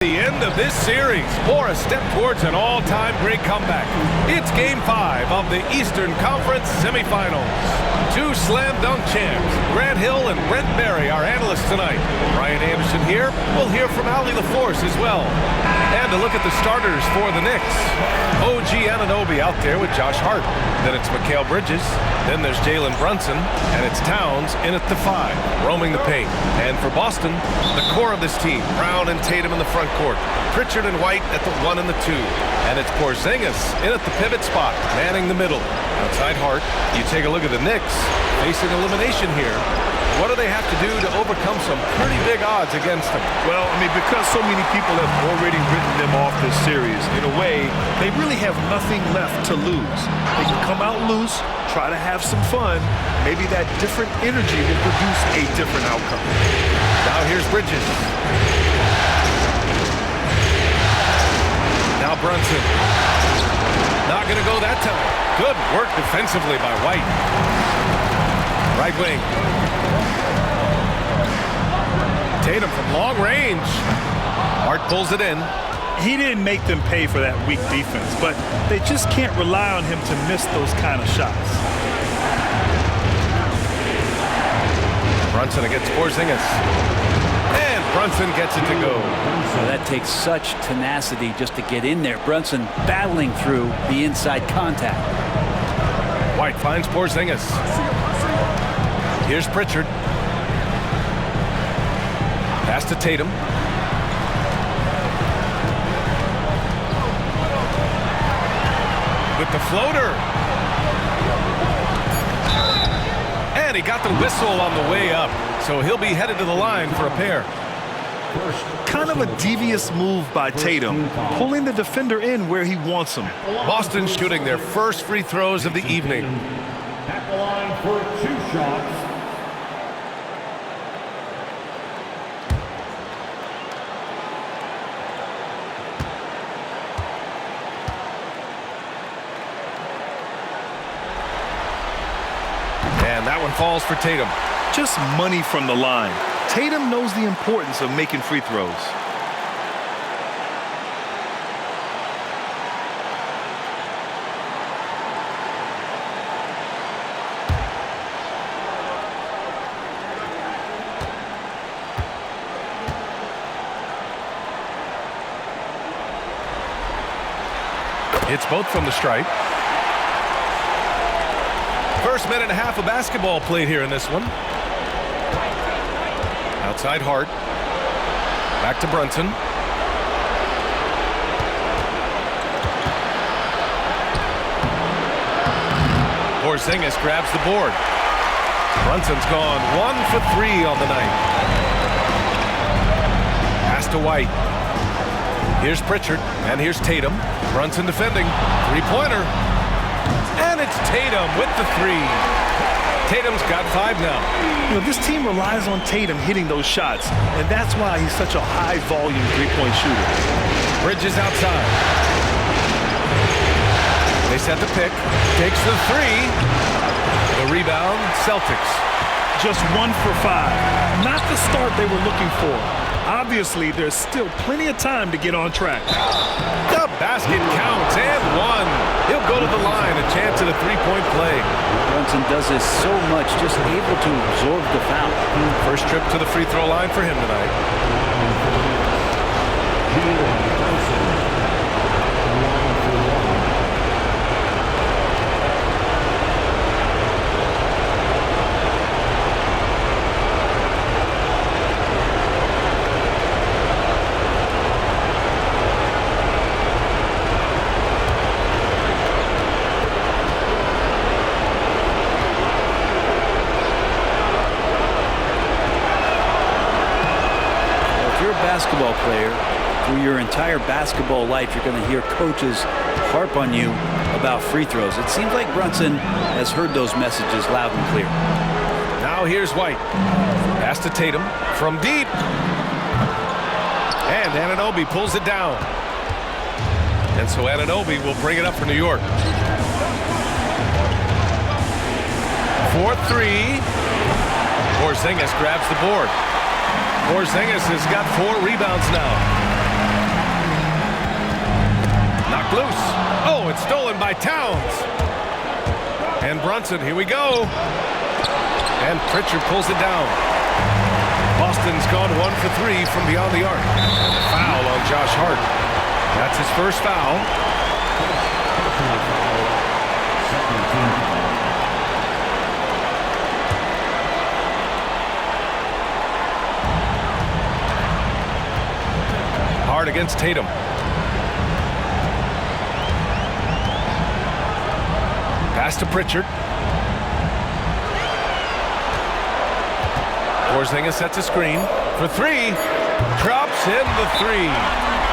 The end of this series, or a step towards an all-time great comeback. It's Game 5 of the Eastern Conference Semifinals. Two slam dunk champs, Grant Hill and Brent Barry, our analysts tonight. Brian Anderson here. We'll hear from Ali LaForce as well. And a look at the starters for the Knicks. OG Anunoby out there with Josh Hart. Then it's Mikal Bridges. Then there's Jalen Brunson. And it's Towns in at the 5, roaming the paint. And for Boston, the core of this team, Brown and Tatum in the front court. Pritchard and White at the 1 and the 2. And it's Porzingis in at the pivot spot, manning the middle. Outside Hart, you take a look at the Knicks, facing elimination here. What do they have to do to overcome some pretty big odds against them? Well, I mean, because so many people have already written them off this series, in a way, they really have nothing left to lose. They can come out loose, try to have some fun. Maybe that different energy will produce a different outcome. Now here's Bridges. Now Brunson. Not going to go that time. Good work defensively by White. Right wing. Tatum from long range. Hart pulls it in. He didn't make them pay for that weak defense, but they just can't rely on him to miss those kind of shots. Brunson against Porzingis. And Brunson gets it to go. So that takes such tenacity just to get in there. Brunson battling through the inside contact. White finds Porzingis. Here's Pritchard. Pass to Tatum. With the floater. And he got the whistle on the way up. So he'll be headed to the line for a pair. Kind of a devious move by Tatum, pulling the defender in where he wants him. Boston shooting their first free throws of the evening. At the line for 2 shots. And that one falls for Tatum. Just money from the line. Tatum knows the importance of making free throws. It's both from the stripe. First minute and a half of basketball played here in this one. Outside Hart. Back to Brunson. Porzingis grabs the board. Brunson's gone 1 for 3 on the night. Pass to White. Here's Pritchard, and here's Tatum. Brunson defending. Three-pointer. And it's Tatum with the 3. Tatum's got 5 now. You know, this team relies on Tatum hitting those shots, and that's why he's such a high-volume three-point shooter. Bridges outside. They set the pick. Takes the 3. The rebound, Celtics. Just 1 for 5. Not the start they were looking for. Obviously, there's still plenty of time to get on track. The basket counts, and 1. He'll go to the line, a chance at a 3-point play. Brunson does this so much, just able to absorb the foul. First trip to the free throw line for him tonight. Basketball player, through your entire basketball life, you're going to hear coaches harp on you about free throws. It seems like Brunson has heard those messages loud and clear. Now here's White. Pass to Tatum from deep. And Anunoby pulls it down. And so Anunoby will bring it up for New York. 4-3. Porzingis grabs the board. Porzingis has got 4 rebounds now. loose. Oh, it's stolen by Towns. And Brunson, here we go. And Pritchard pulls it down. Boston's gone 1 for 3 from beyond the arc. Foul on Josh Hart. That's his first foul. Hart against Tatum. Pass to Pritchard. Porzingis sets a screen for 3. Drops in the 3.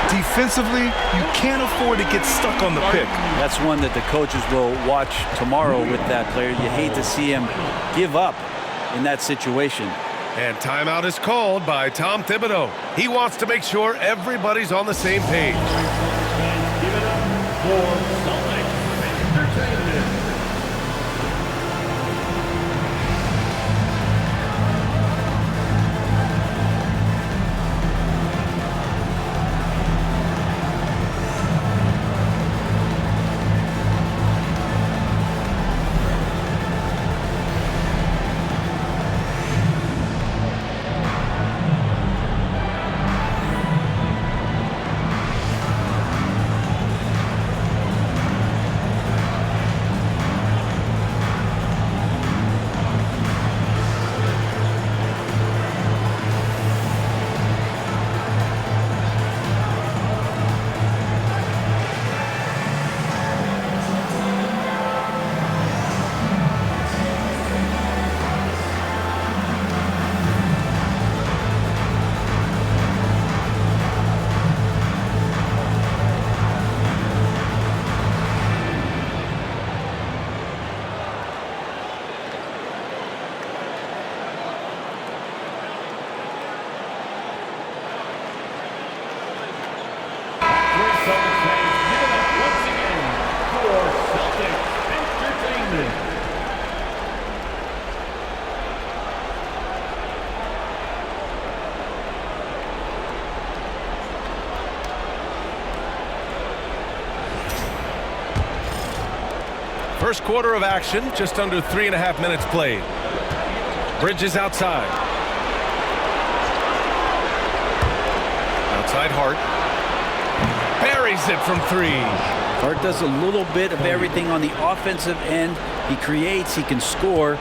Defensively, you can't afford to get stuck on the pick. That's one that the coaches will watch tomorrow with that player. You hate to see him give up in that situation. And timeout is called by Tom Thibodeau. He wants to make sure everybody's on the same page. Give it up for Celtics Entertainment. First quarter of action, just under 3.5 minutes played. Bridges outside. Outside Hart. Buries it from 3. Hart does a little bit of everything on the offensive end. He creates, he can score.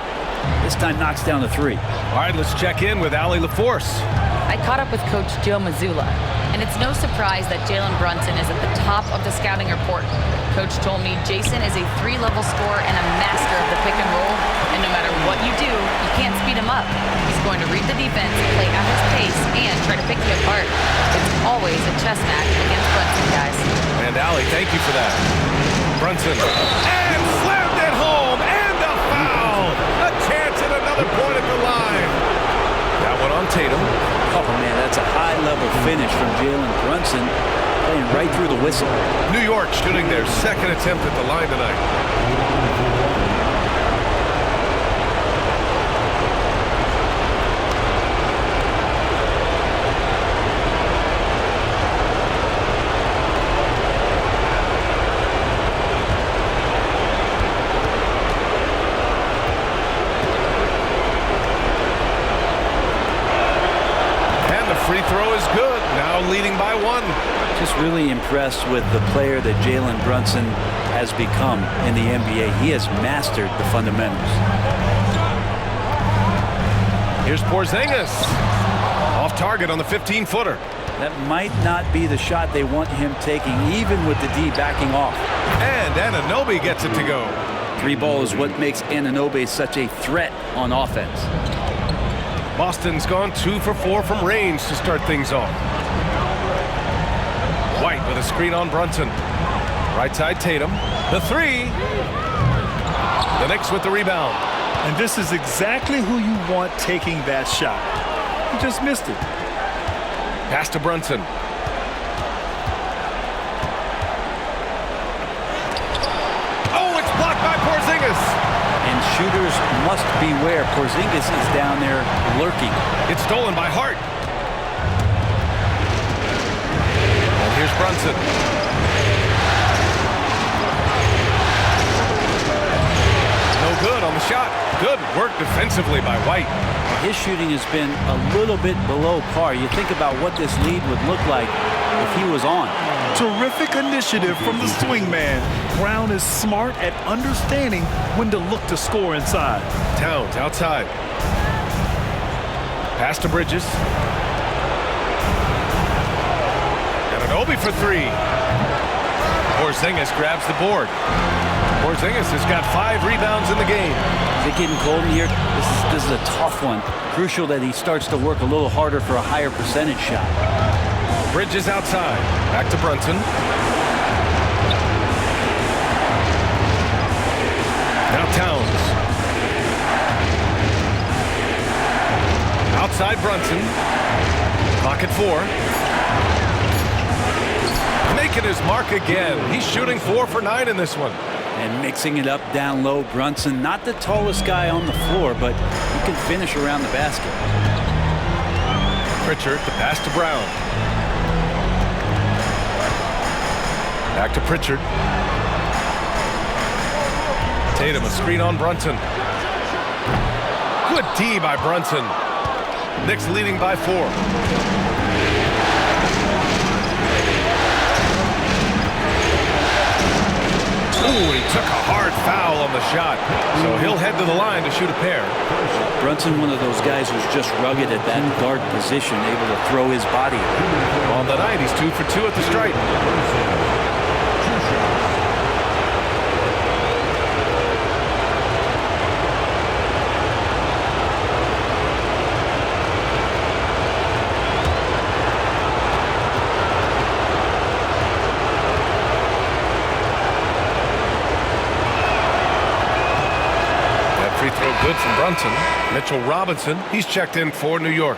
This time knocks down the 3. All right, let's check in with Allie LaForce. I caught up with Coach Joe Mazzulla, and it's no surprise that Jalen Brunson is at the top of the scouting report. Coach told me Jason is a 3-level scorer and a master of the pick and roll, and no matter what you do, you can't speed him up. He's going to read the defense, play at his pace, and try to pick you apart. It's always a chess match against Brunson, guys. And Allie, thank you for that. Brunson. And slammed it home, and a foul! A chance at another point at the line. That one on Tatum. Oh, man, that's a high-level finish from Jalen Brunson, playing right through the whistle. New York shooting their second attempt at the line tonight. Free throw is good. Now leading by 1. Just really impressed with the player that Jalen Brunson has become in the NBA. He has mastered the fundamentals. Here's Porzingis. Off target on the 15-footer. That might not be the shot they want him taking, even with the D backing off. And Anunoby gets it to go. 3 ball is what makes Anunoby such a threat on offense. Boston's gone 2 for 4 from range to start things off. White with a screen on Brunson. Right side Tatum. The 3. The Knicks with the rebound. And this is exactly who you want taking that shot. He just missed it. Pass to Brunson. Oh, it's blocked by Porzingis. And shooters must beware. Porzingis is down there lurking. It's stolen by Hart. And here's Brunson. shot. Good work defensively by White. His shooting has been a little bit below par. You think about what this lead would look like if he was on. Terrific initiative from the swing man. Brown is smart at understanding when to look to score inside. Towns outside. Pass to Bridges. Obi for three. Porzingis grabs the board. Porzingis has got 5 rebounds in the game. Is it getting cold in here? This is a tough one. Crucial that he starts to work a little harder for a higher percentage shot. Bridges outside. Back to Brunson. Now Towns. Outside Brunson. Clock at 4. Making his mark again. He's shooting 4 for 9 in this one. And mixing it up down low. Brunson, not the tallest guy on the floor, but he can finish around the basket. Pritchard, the pass to Brown. Back to Pritchard. Tatum, a screen on Brunson. Good D by Brunson. Knicks leading by 4. Ooh, he took a hard foul on the shot, so he'll head to the line to shoot a pair. Brunson, one of those guys who's just rugged at that guard position, able to throw his body. On the night, he's 2 for 2 at the stripe. Good from Brunson. Mitchell Robinson, he's checked in for New York.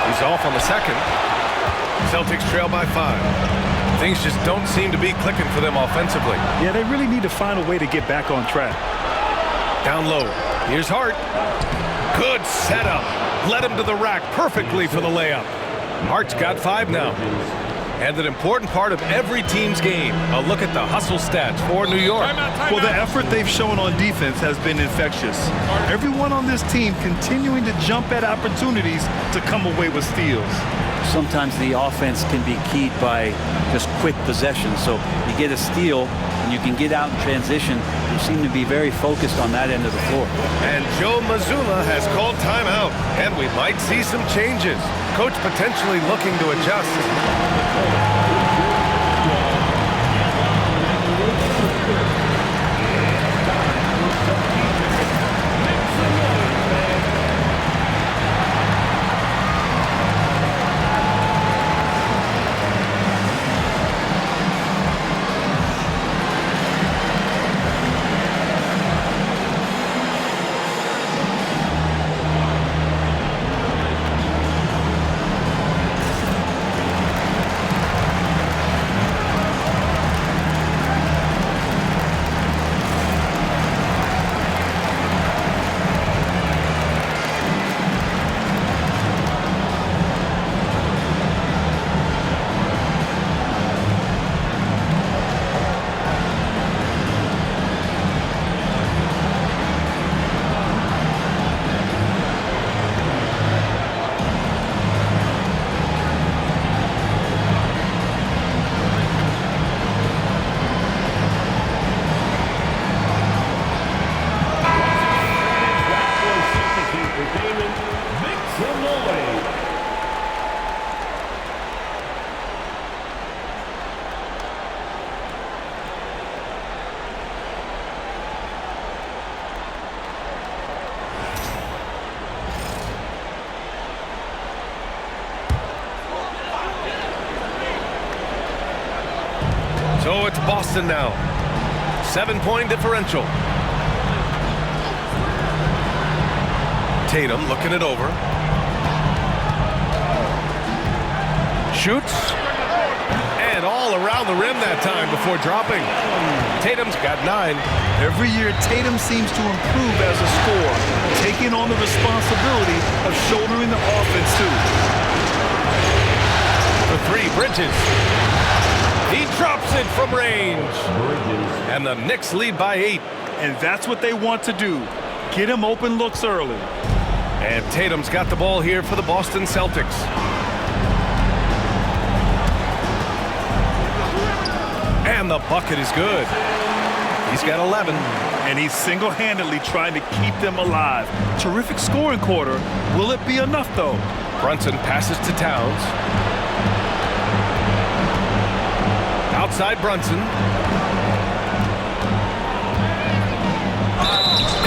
He's off on the second. Celtics trail by 5. Things just don't seem to be clicking for them offensively. Yeah, they really need to find a way to get back on track. Down low. Here's Hart. Good setup. Led him to the rack perfectly for the layup. Hart's got 5 now. And an important part of every team's game. A look at the hustle stats for New York. Well, the effort they've shown on defense has been infectious. Everyone on this team continuing to jump at opportunities to come away with steals. Sometimes the offense can be keyed by just quick possession. So you get a steal and you can get out in transition. You seem to be very focused on that end of the floor. And Joe Mazzulla has called timeout, and we might see some changes. Coach potentially looking to adjust. So it's Boston now. 7-point differential. Tatum looking it over. Shoots. And all around around the rim that time before dropping. Tatum's got 9. Every year, Tatum seems to improve as a scorer, taking on the responsibility of shouldering the offense, too. For 3, Bridges. He drops it from range. And the Knicks lead by 8. And that's what they want to do. Get him open looks early. And Tatum's got the ball here for the Boston Celtics. And the bucket is good. He's got 11. And he's single-handedly trying to keep them alive. Terrific scoring quarter. Will it be enough, though? Brunson passes to Towns. Outside Brunson.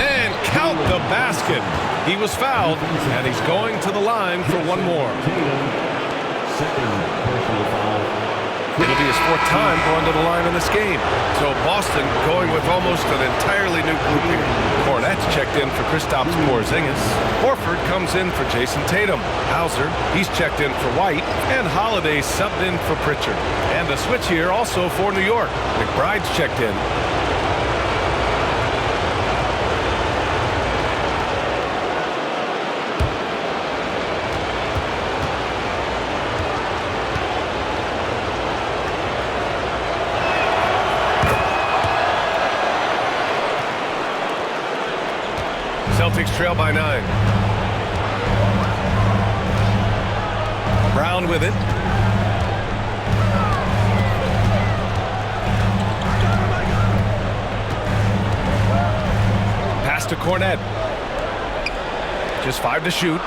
And count the basket. He was fouled, and he's going to the line for one more. It'll be his 4th time going to the line in this game. So Boston going with almost an entirely new group here. Cornette's checked in for Kristaps Porzingis. Horford comes in for Jason Tatum. Hauser, he's checked in for White. And Holiday subbed in for Pritchard. And a switch here also for New York. McBride's checked in. Celtics trail by 9. Brown with it. Pass to Cornette. Just 5 to shoot.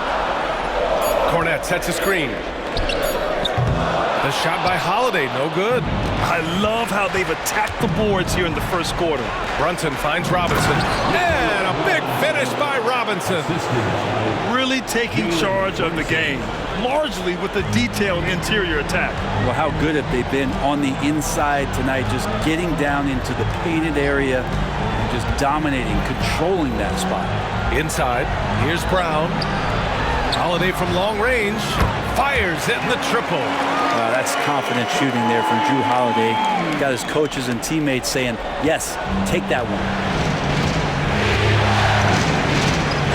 Cornette sets a screen. The shot by Holiday, no good. I love how they've attacked the boards here in the first quarter. Brunson finds Robinson. And a big finish by Robinson. Really taking charge of the game, largely with the detailed interior attack. Well, how good have they been on the inside tonight, just getting down into the painted area and just dominating, controlling that spot. Inside, here's Brown. Holiday from long range. Fires it in the triple. That's confident shooting there from Drew Holiday. Got his coaches and teammates saying, yes, take that one.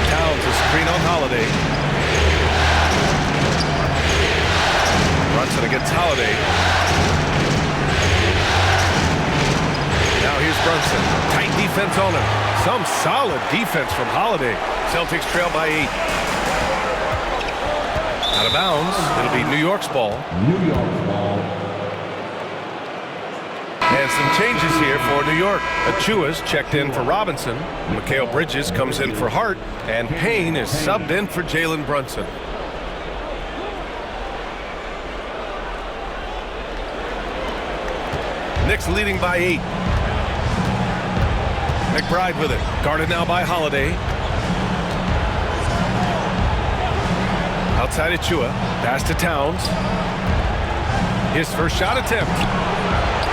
Towns a screen on Holiday. Brunson against Holiday. Now here's Brunson. Tight defense on him. Some solid defense from Holiday. Celtics trail by 8. Out of bounds. It'll be New York's ball. New York's ball. And some changes here for New York. Achua's checked in for Robinson. Mikal Bridges comes in for Hart. And Payne is subbed in for Jalen Brunson. Knicks leading by 8. McBride with it. Guarded now by Holiday. Outside Achua. Pass to Towns. His first shot attempt.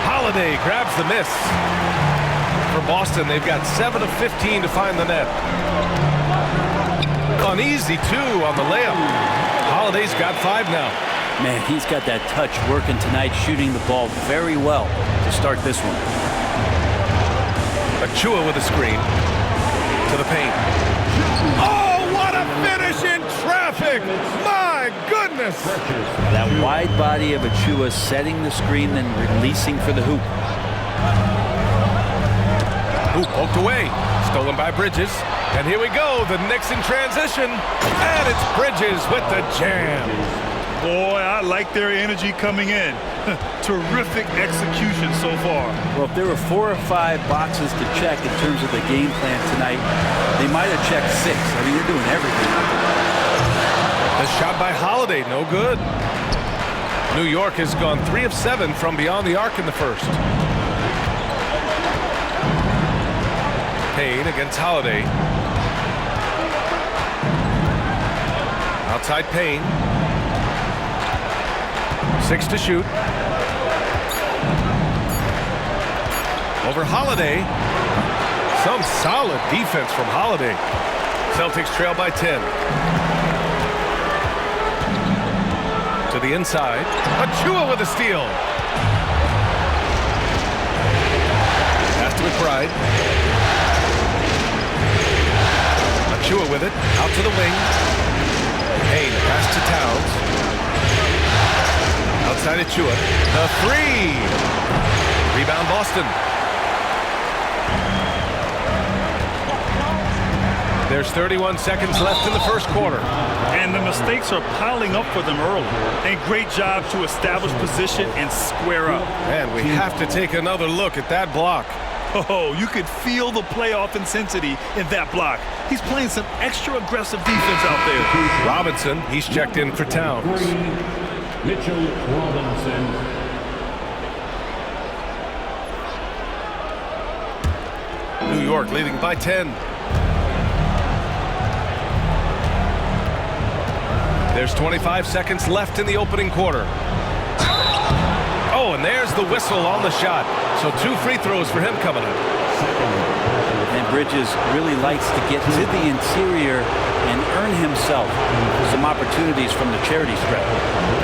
Holiday grabs the miss. For Boston, they've got 7 of 15 to find the net. An easy 2 on the layup. Holiday's got 5 now. Man, he's got that touch working tonight, shooting the ball very well to start this one. Achua with a screen. To the paint. Oh, what a finish in traffic! My goodness! That wide body of Achua setting the screen, then releasing for the hoop. Hoop poked away. Stolen by Bridges. And here we go, the Knicks in transition. And it's Bridges with the jam. Boy, I like their energy coming in. Terrific execution so far. Well, if there were 4 or 5 boxes to check in terms of the game plan tonight, they might have checked 6. I mean, they're doing everything. The shot by Holiday, no good. New York has gone 3 of 7 from beyond the arc in the first. Payne against Holiday. Outside Payne. 6 to shoot. Over Holiday. Some solid defense from Holiday. Celtics trail by 10. To the inside. Achua with a steal. to McBride. Achua with it, out to the wing. Payne, pass to Towns. Outside Achua. The three. Rebound Boston. There's 31 seconds left in the first quarter. And the mistakes are piling up for them early. And great job to establish position and square up. And we have to take another look at that block. Oh, you could feel the playoff intensity in that block. He's playing some extra aggressive defense out there. Robinson, he's checked in for Towns. Mitchell Robinson. New York leading by 10. There's 25 seconds left in the opening quarter. Oh, and there's the whistle on the shot. So 2 free throws for him coming up. And Bridges really likes to get to the interior and earn himself some opportunities from the charity stripe.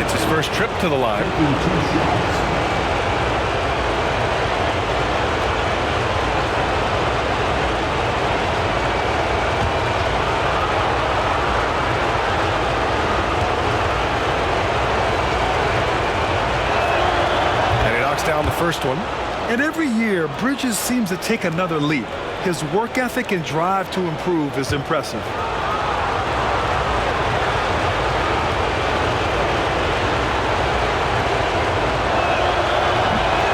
It's his first trip to the line. Down the first one. And every year, Bridges seems to take another leap. His work ethic and drive to improve is impressive.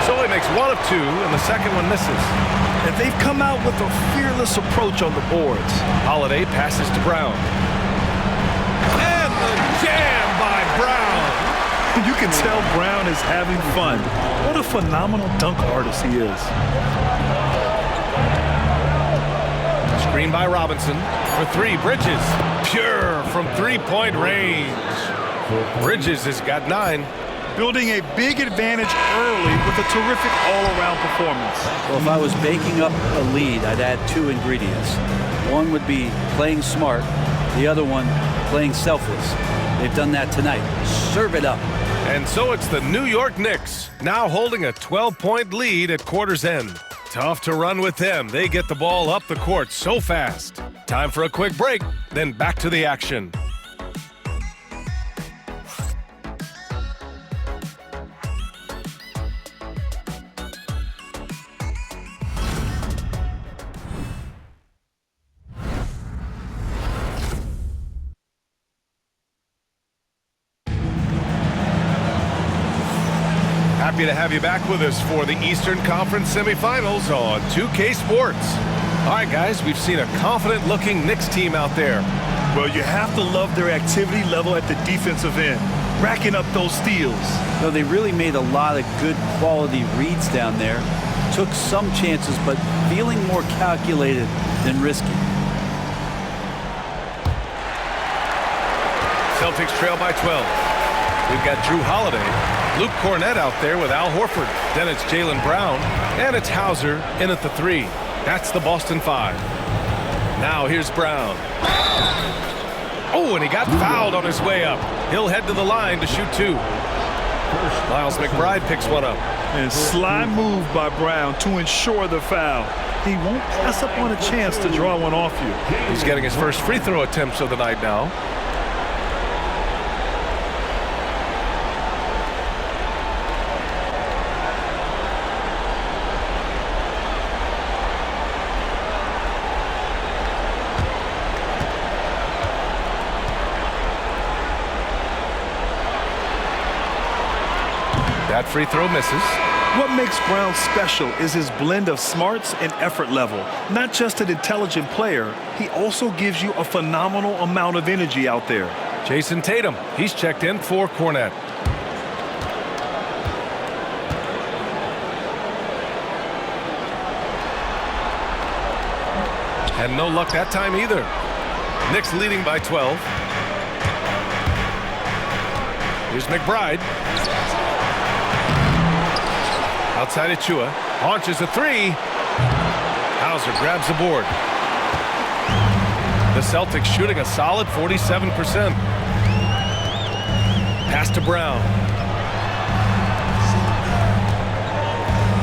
So he makes 1 of 2, and the second one misses. And they've come out with a fearless approach on the boards. Holiday passes to Brown. And the jam by Brown. You can tell Brown is having fun. What a phenomenal dunk artist he is. Screen by Robinson. For 3, Bridges. Pure from 3-point range. Bridges has got 9. Building a big advantage early with a terrific all-around performance. Well, if I was baking up a lead, I'd add 2 ingredients. One would be playing smart. The other one, playing selfless. They've done that tonight. Serve it up. And so it's the New York Knicks, now holding a 12-point lead at quarter's end. Tough to run with them. They get the ball up the court so fast. Time for a quick break, then back to the action. Happy to have you back with us for the Eastern Conference Semifinals on 2K Sports. All right, guys, we've seen a confident-looking Knicks team out there. Well, you have to love their activity level at the defensive end, racking up those steals. No, they really made a lot of good quality reads down there. Took some chances, but feeling more calculated than risky. Celtics trail by 12. We've got Drew Holiday, Luke Cornett out there with Al Horford. Then it's Jaylen Brown, and it's Hauser in at the 3. That's the Boston 5. Now here's Brown. Oh, and he got fouled on his way up. He'll head to the line to shoot 2. Miles McBride picks one up. And sly move by Brown to ensure the foul. He won't pass up on a chance to draw one off you. He's getting his first free throw attempts of the night now. That free throw misses. What makes Brown special is his blend of smarts and effort level. Not just an intelligent player, he also gives you a phenomenal amount of energy out there. Jason Tatum, he's checked in for Cornett. And no luck that time either. Knicks leading by 12. Here's McBride. Outside Achua, launches a 3. Hauser grabs the board. The Celtics shooting a solid 47%. Pass to Brown.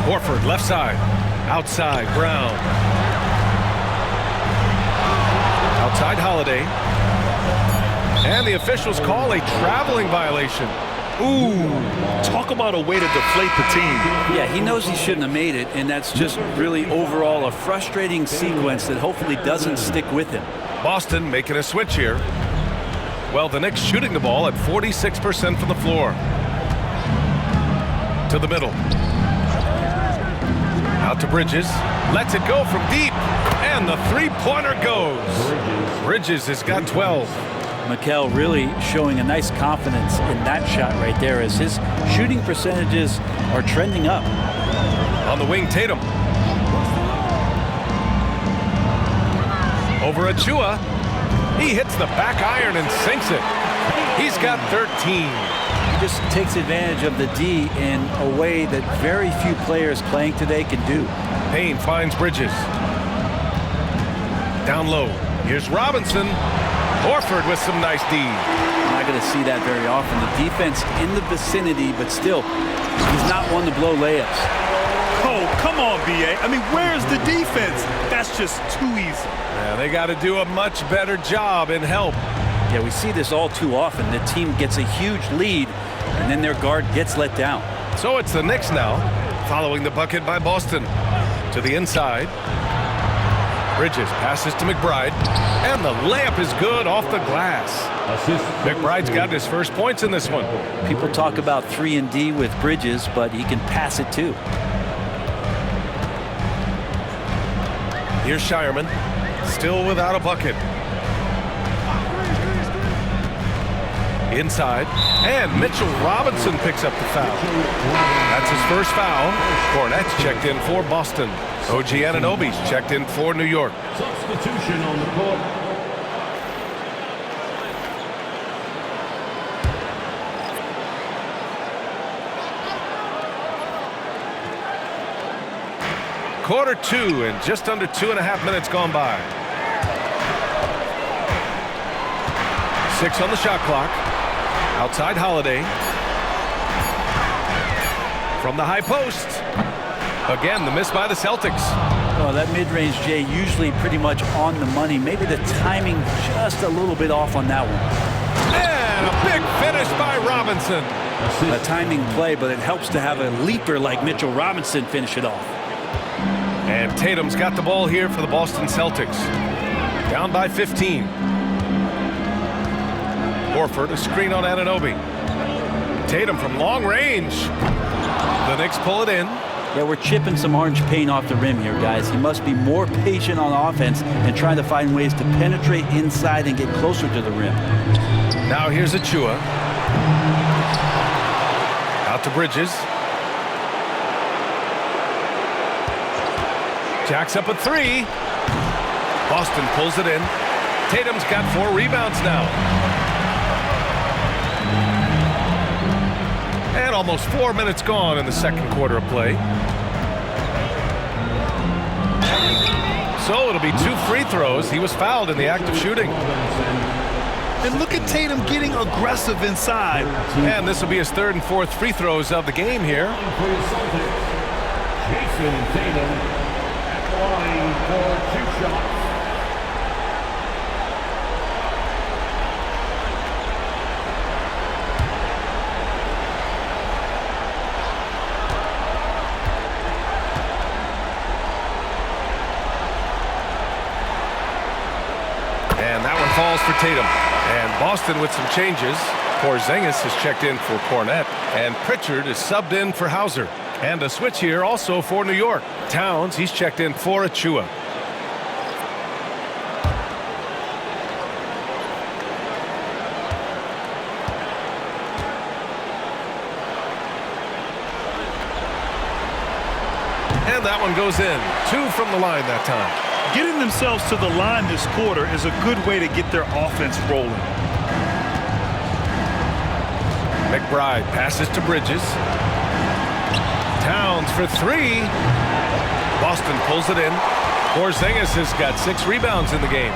Horford left side. Outside, Brown. Outside, Holiday. And the officials call a traveling violation. Ooh, talk about a way to deflate the team. Yeah, he knows he shouldn't have made it, and that's just really overall a frustrating sequence that hopefully doesn't stick with him. Boston making a switch here. Well, the Knicks shooting the ball at 46% from the floor. To the middle. Out to Bridges. Lets it go from deep. And the three-pointer goes. Bridges has got 12. Mikel really showing a nice confidence in that shot right there as his shooting percentages are trending up. On the wing, Tatum. Over Achua. He hits the back iron and sinks it. He's got 13. He just takes advantage of the D in a way that very few players playing today can do. Payne finds Bridges. Down low. Here's Robinson. Horford with some nice D. Not going to see that very often. The defense in the vicinity, but still, he's not one to blow layups. Oh, come on, B.A. I mean, where's the defense? That's just too easy. Yeah, they got to do a much better job in help. Yeah, we see this all too often. The team gets a huge lead, and then their guard gets let down. So it's the Knicks now, following the bucket by Boston. To the inside. Bridges passes to McBride, and the layup is good off the glass. McBride's got his first points in this one. People talk about 3-and-D with Bridges, but he can pass it too. Here's Shireman, still without a bucket. Inside, and Mitchell Robinson picks up the foul. That's his first foul. Cornette's checked in for Boston. OG Anunoby's checked in for New York. Substitution on the court. Quarter two and just under 2.5 minutes gone by. 6 on the shot clock. Outside Holiday. From the high post. Again, the miss by the Celtics. Well, that mid-range, Jay, usually pretty much on the money. Maybe the timing just a little bit off on that one. And a big finish by Robinson. A timing play, but it helps to have a leaper like Mitchell Robinson finish it off. And Tatum's got the ball here for the Boston Celtics. Down by 15. Horford, a screen on Anunoby. Tatum from long range. The Knicks pull it in. Yeah, we're chipping some orange paint off the rim here, guys. He must be more patient on offense and trying to find ways to penetrate inside and get closer to the rim. Now here's Achua. Out to Bridges. Jacks up a 3. Boston pulls it in. Tatum's got 4 rebounds now. And almost 4 minutes gone in the second quarter of play. So it'll be 2 free throws. He was fouled in the act of shooting. And look at Tatum getting aggressive inside. And this will be his 3rd and 4th free throws of the game here. For the Celtics, Jason Tatum at the line for 2 shots. And that one falls for Tatum. And Boston with some changes. Porzingis has checked in for Cornette. And Pritchard is subbed in for Hauser. And a switch here also for New York. Towns, he's checked in for Achua. And that one goes in. 2 from the line that time. Getting themselves to the line this quarter is a good way to get their offense rolling. McBride passes to Bridges. Towns for 3. Boston pulls it in. Porzingis has got 6 rebounds in the game.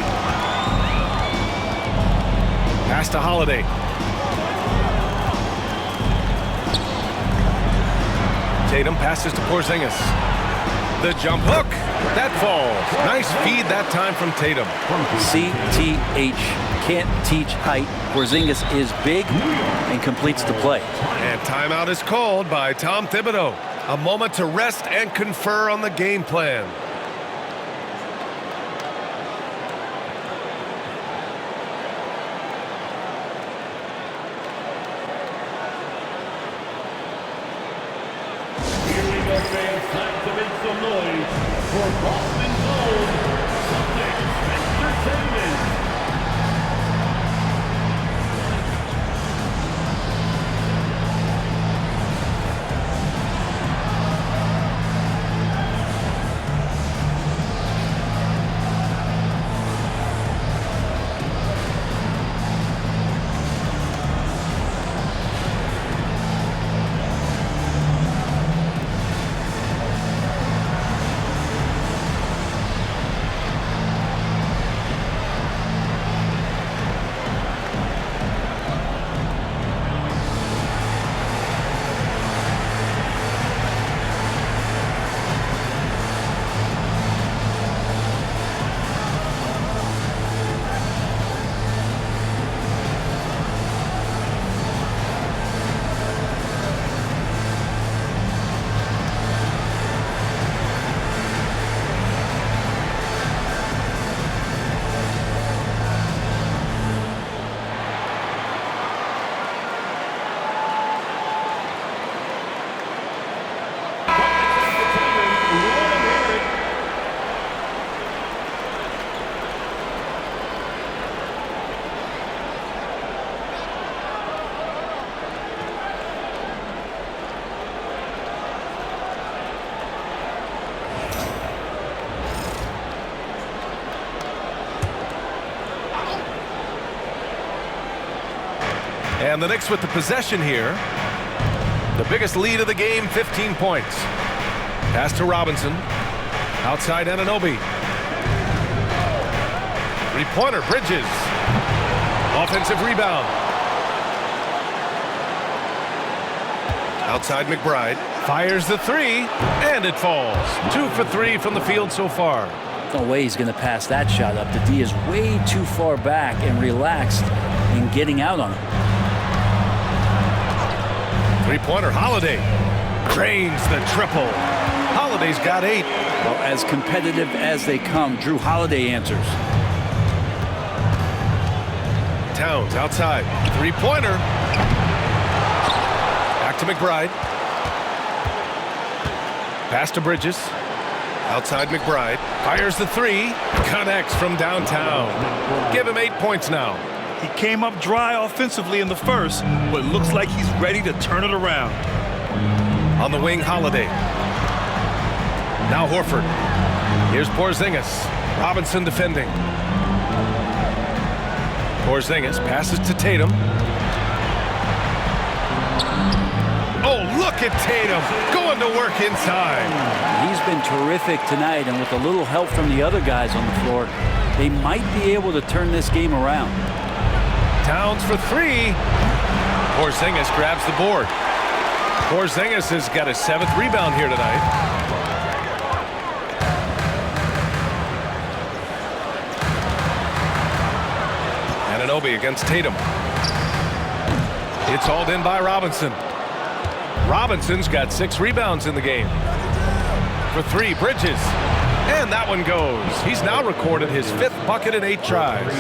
Pass to Holiday. Tatum passes to Porzingis. The jump hook. That falls. Nice feed that time from Tatum. CTH. Can't teach height. Porzingis is big and completes the play. And timeout is called by Tom Thibodeau. A moment to rest and confer on the game plan. Here we go, fans. Time to make some noise for Boston's own Celtics Entertainment. And the Knicks with the possession here. The biggest lead of the game, 15 points. Pass to Robinson. Outside Anunoby. Three-pointer, Bridges. Offensive rebound. Outside McBride. Fires the three, and it falls. 2 for 3 from the field so far. No way he's going to pass that shot up. The D is way too far back and relaxed in getting out on him. Three-pointer, Holiday. Drains the triple. Holiday's got 8. Well, as competitive as they come, Drew Holiday answers. Towns outside. Three-pointer. Back to McBride. Pass to Bridges. Outside McBride. Fires the three. Connects from downtown. Give him 8 points now. He came up dry offensively in the first, but looks like he's ready to turn it around. On the wing, Holiday. Now Horford. Here's Porzingis. Robinson defending. Porzingis passes to Tatum. Oh, look at Tatum going to work inside. He's been terrific tonight, and with a little help from the other guys on the floor, they might be able to turn this game around. Towns for 3. Porzingis grabs the board. Porzingis has got his 7th rebound here tonight. Anunoby against Tatum. It's hauled in by Robinson. Robinson's got 6 rebounds in the game. For 3, Bridges. And that one goes. He's now recorded his 5th bucket in 8 tries.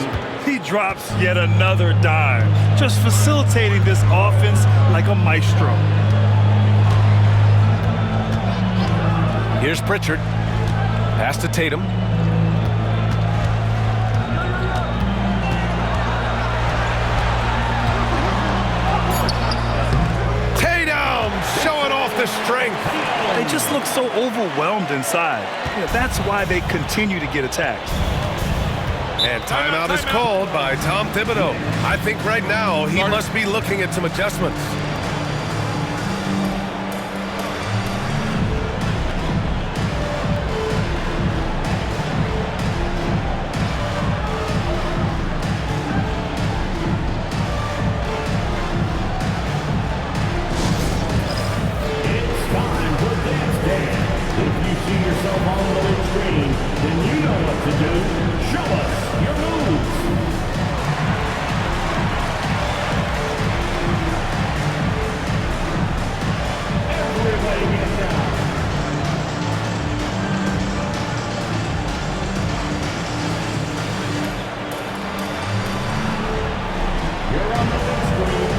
He drops yet another dime, just facilitating this offense like a maestro. Here's Pritchard. Pass to Tatum. Tatum showing off the strength. They just look so overwhelmed inside. Yeah, that's why they continue to get attacked. And timeout is called by Tom Thibodeau. I think right now he must be looking at some adjustments. It's time for Dance Dance. If you see yourself Show us your moves. Everybody get down. You're on the big screen.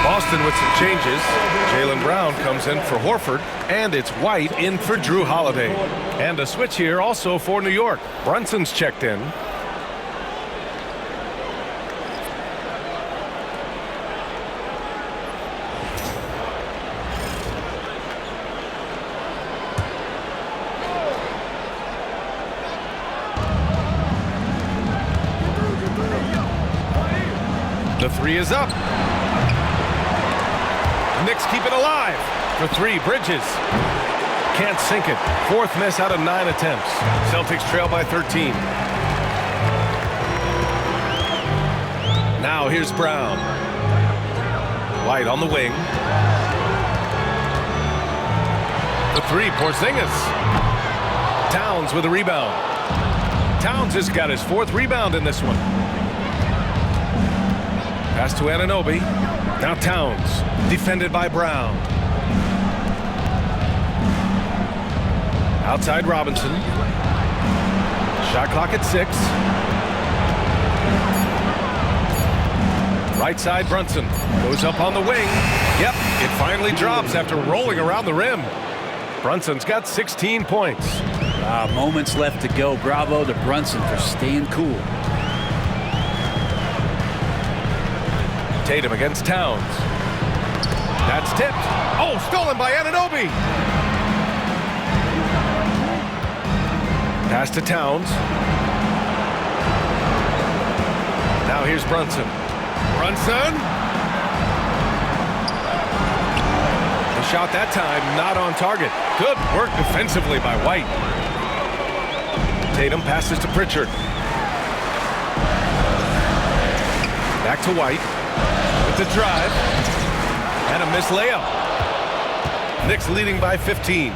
Boston with some changes. Jaylen Brown comes in for Horford, and it's White in for Drew Holiday. And a switch here also for New York. Brunson's checked in. The three is up. Knicks keep it alive. For three, Bridges. Can't sink it. Fourth miss out of 9 attempts. Celtics trail by 13. Now here's Brown. White on the wing. The three, Porzingis. Towns with a rebound. Towns has got his fourth rebound in this one. Pass to Anunoby. Now Towns, defended by Brown. Outside Robinson. Shot clock at 6. Right side Brunson. Goes up on the wing. Yep, it finally drops after rolling around the rim. Brunson's got 16 points. Moments left to go. Bravo to Brunson for staying cool. Tatum against Towns. That's tipped. Oh, stolen by Anunoby. Pass to Towns. Now here's Brunson. Brunson. The shot that time not on target. Good work defensively by White. Tatum passes to Pritchard. Back to White. The drive and a missed layup. Knicks leading by 15.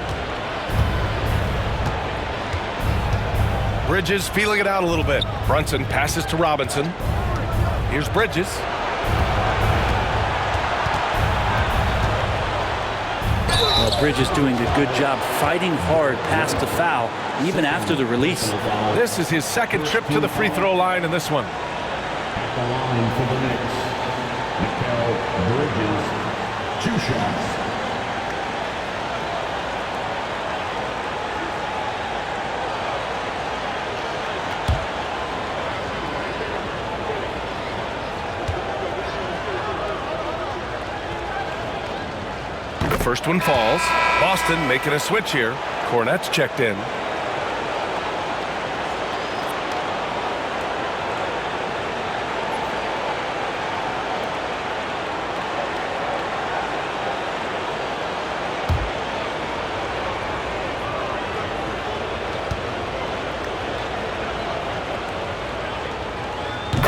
Bridges feeling it out a little bit. Brunson passes to Robinson. Here's Bridges. Well, Bridges doing a good job fighting hard past the foul, even after the release. This is his second trip to the free throw line in this one. The line for the Knicks. Bridges, 2 shots. The first one falls. Boston making a switch here. Cornette's checked in.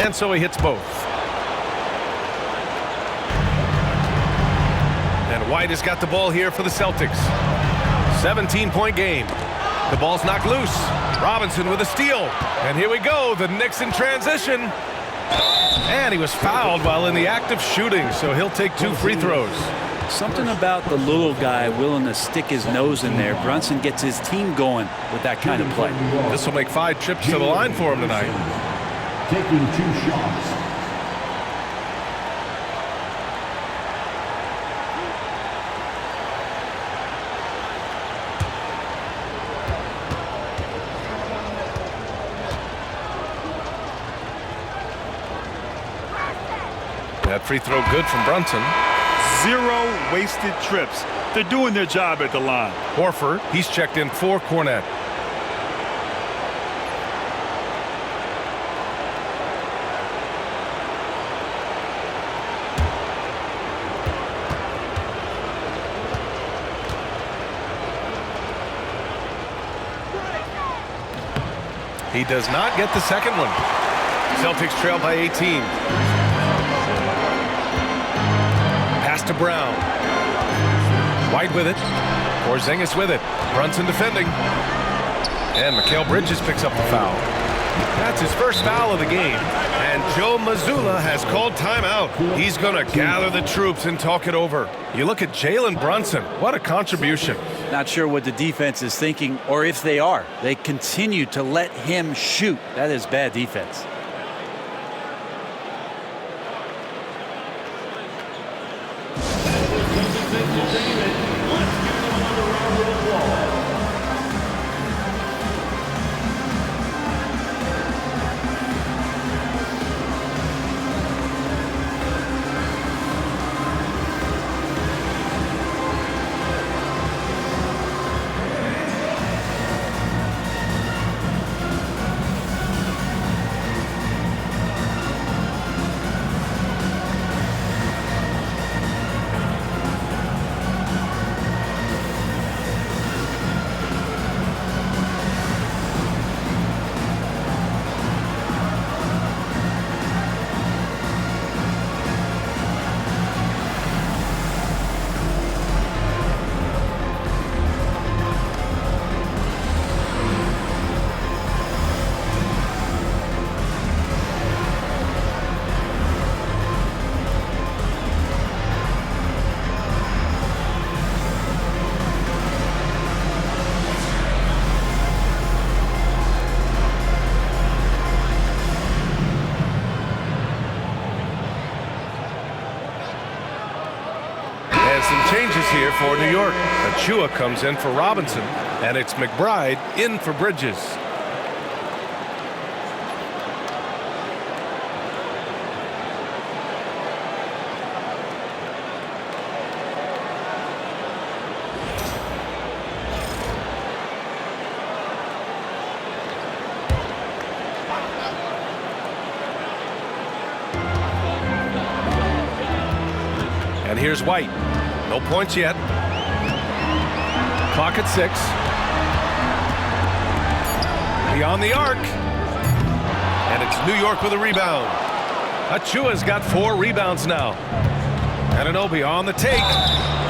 And so he hits both. And White has got the ball here for the Celtics. 17-point game. The ball's knocked loose. Robinson with a steal. And here we go. The Knicks in transition. And he was fouled while in the act of shooting, so he'll take 2 free throws. Something about the little guy willing to stick his nose in there. Brunson gets his team going with that kind of play. This will make 5 trips to the line for him tonight. Taking 2 shots. free throw good from Brunson. 0 wasted trips. They're doing their job at the line. Horford, he's checked in for Cornette. He does not get the second one. Celtics trail by 18. Pass to Brown. White with it. Porzingis with it. Brunson defending. And Mikal Bridges picks up the foul. That's his first foul of the game. And Joe Mazzulla has called timeout. He's going to gather the troops and talk it over. You look at Jalen Brunson. What a contribution. Not sure what the defense is thinking, or if they are. They continue to let him shoot. That is bad defense. Changes here for New York. Achua comes in for Robinson, and it's McBride in for Bridges. And here's White. No points yet. Clock at 6. Beyond the arc. And it's New York with a rebound. Achua's got 4 rebounds now. Anunoby on the take.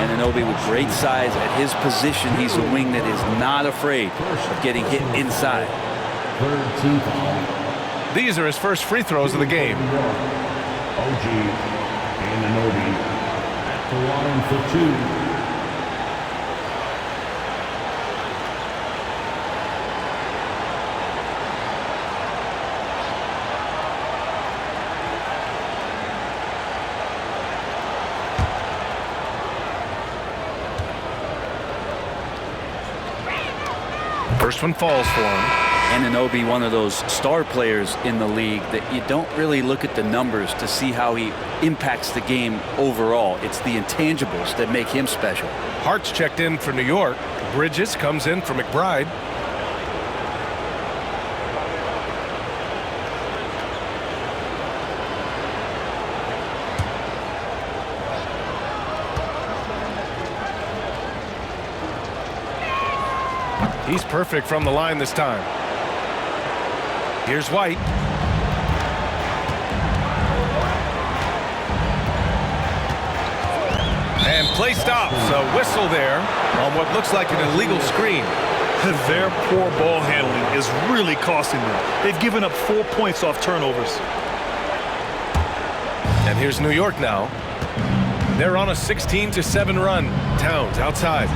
Anunoby with great size at his position. He's a wing that is not afraid of getting hit inside. These are his first free throws of the game. OG Anunoby. The line for 2. First one falls for him. Anunoby, one of those star players in the league that you don't really look at the numbers to see how he impacts the game overall. It's the intangibles that make him special. Hart's checked in for New York. Bridges comes in for McBride. He's perfect from the line this time. Here's White. And play stops. A whistle there on what looks like an illegal screen. Their poor ball handling is really costing them. They've given up 4 points off turnovers. And here's New York now. They're on a 16-7 run. Towns outside.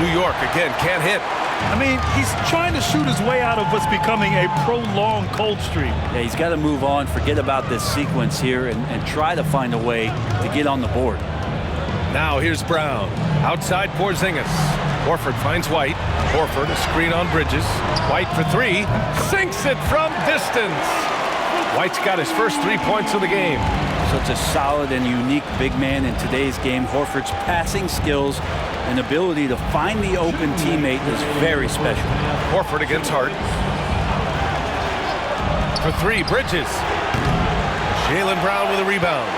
New York again can't hit. I mean, he's trying to shoot his way out of what's becoming a prolonged cold streak. Yeah, he's got to move on, forget about this sequence here, and try to find a way to get on the board. Now here's Brown. Outside Porzingis. Horford finds White. Horford, a screen on Bridges. White for 3. Sinks it from distance. White's got his first 3 points of the game. Such a solid and unique big man in today's game. Horford's passing skills and ability to find the open teammate is very special. Horford against Hart. For three, Bridges. Jaylen Brown with a rebound.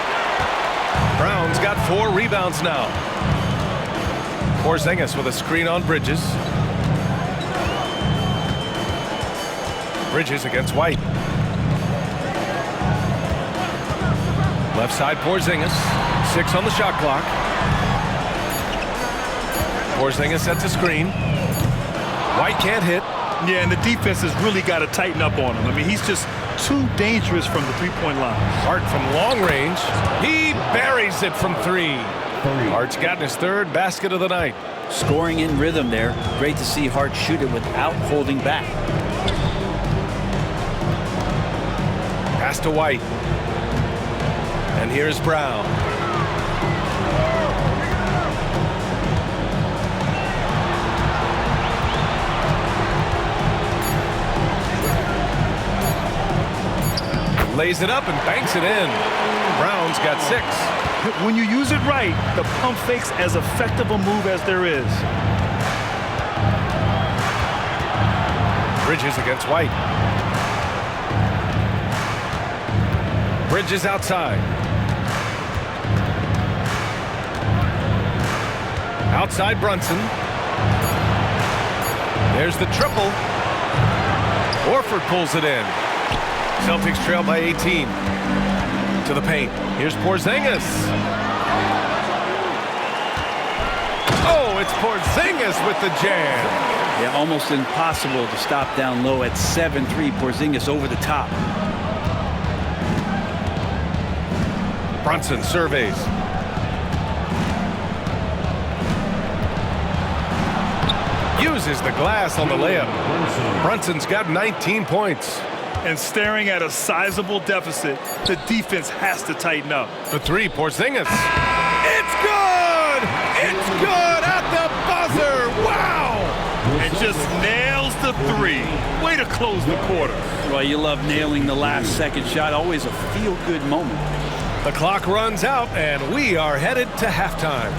Brown's got 4 rebounds now. Porzingis with a screen on Bridges. Bridges against White. Left side, Porzingis. 6 on the shot clock. Porzingis sets a screen. White can't hit. Yeah, and the defense has really got to tighten up on him. I mean, he's just too dangerous from the three-point line. Hart from long range. He buries it from 3. Hart's gotten his 3rd basket of the night. Scoring in rhythm there. Great to see Hart shoot it without holding back. Pass to White. And here's Brown. Lays it up and banks it in. Brown's got 6. When you use it right, the pump fake's as effective a move as there is. Bridges against White. Bridges outside. Outside Brunson. There's the triple. Horford pulls it in. Celtics trail by 18. To the paint. Here's Porzingis. Oh, it's Porzingis with the jam. Yeah, almost impossible to stop down low at 7-3. Porzingis over the top. Brunson surveys. Uses the glass on the layup. Brunson's got 19 points. And staring at a sizable deficit, the defense has to tighten up. For 3, Porzingis. It's good! It's good at the buzzer! Wow! And just nails the 3. Way to close the quarter. Well, you love nailing the last second shot. Always a feel-good moment. The clock runs out, and we are headed to halftime.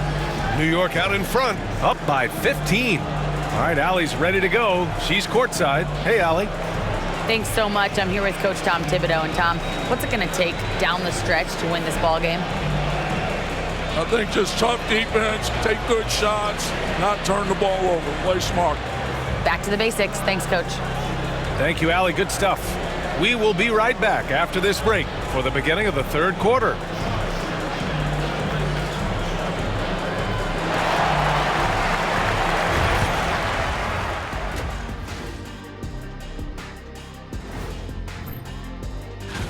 New York out in front, up by 15. All right, Allie's ready to go. She's courtside. Hey, Allie. Thanks so much. I'm here with Coach Tom Thibodeau. And Tom, what's it going to take down the stretch to win this ball game? I think just tough defense, take good shots, not turn the ball over, play smart. Back to the basics. Thanks, Coach. Thank you, Allie. Good stuff. We will be right back after this break for the beginning of the 3rd quarter.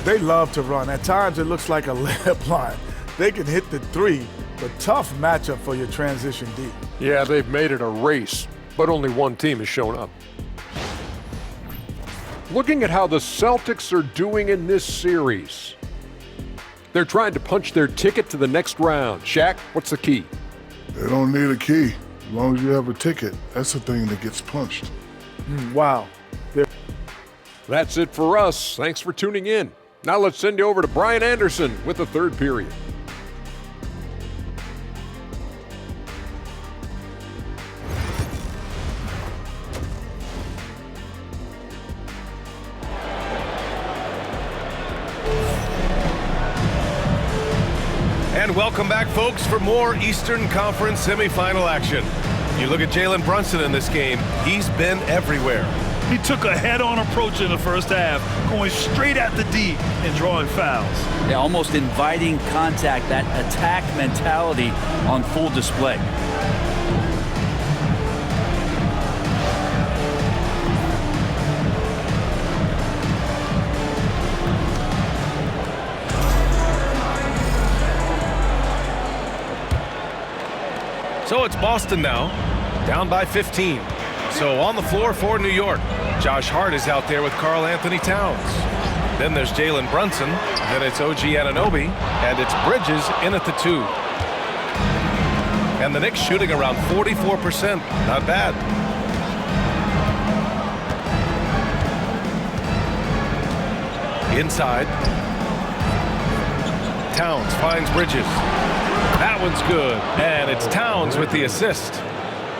They love to run. At times, it looks like a layup line. They can hit the 3, but tough matchup for your transition D. Yeah, they've made it a race, but only one team has shown up. Looking at how the Celtics are doing in this series, they're trying to punch their ticket to the next round. Shaq, what's the key? They don't need a key. As long as you have a ticket, that's the thing that gets punched. Wow. That's it for us. Thanks for tuning in. Now let's send you over to Brian Anderson with the 3rd period. And welcome back, folks, for more Eastern Conference semifinal action. You look at Jaylen Brunson in this game, he's been everywhere. He took a head-on approach in the first half, going straight at the D and drawing fouls. Yeah, almost inviting contact, that attack mentality on full display. So it's Boston now, down by 15. So on the floor for New York, Josh Hart is out there with Karl Anthony Towns. Then there's Jaylen Brunson. Then it's OG Anunoby. And it's Bridges in at the 2. And the Knicks shooting around 44%. Not bad. Inside. Towns finds Bridges. That one's good. And it's Towns with the assist.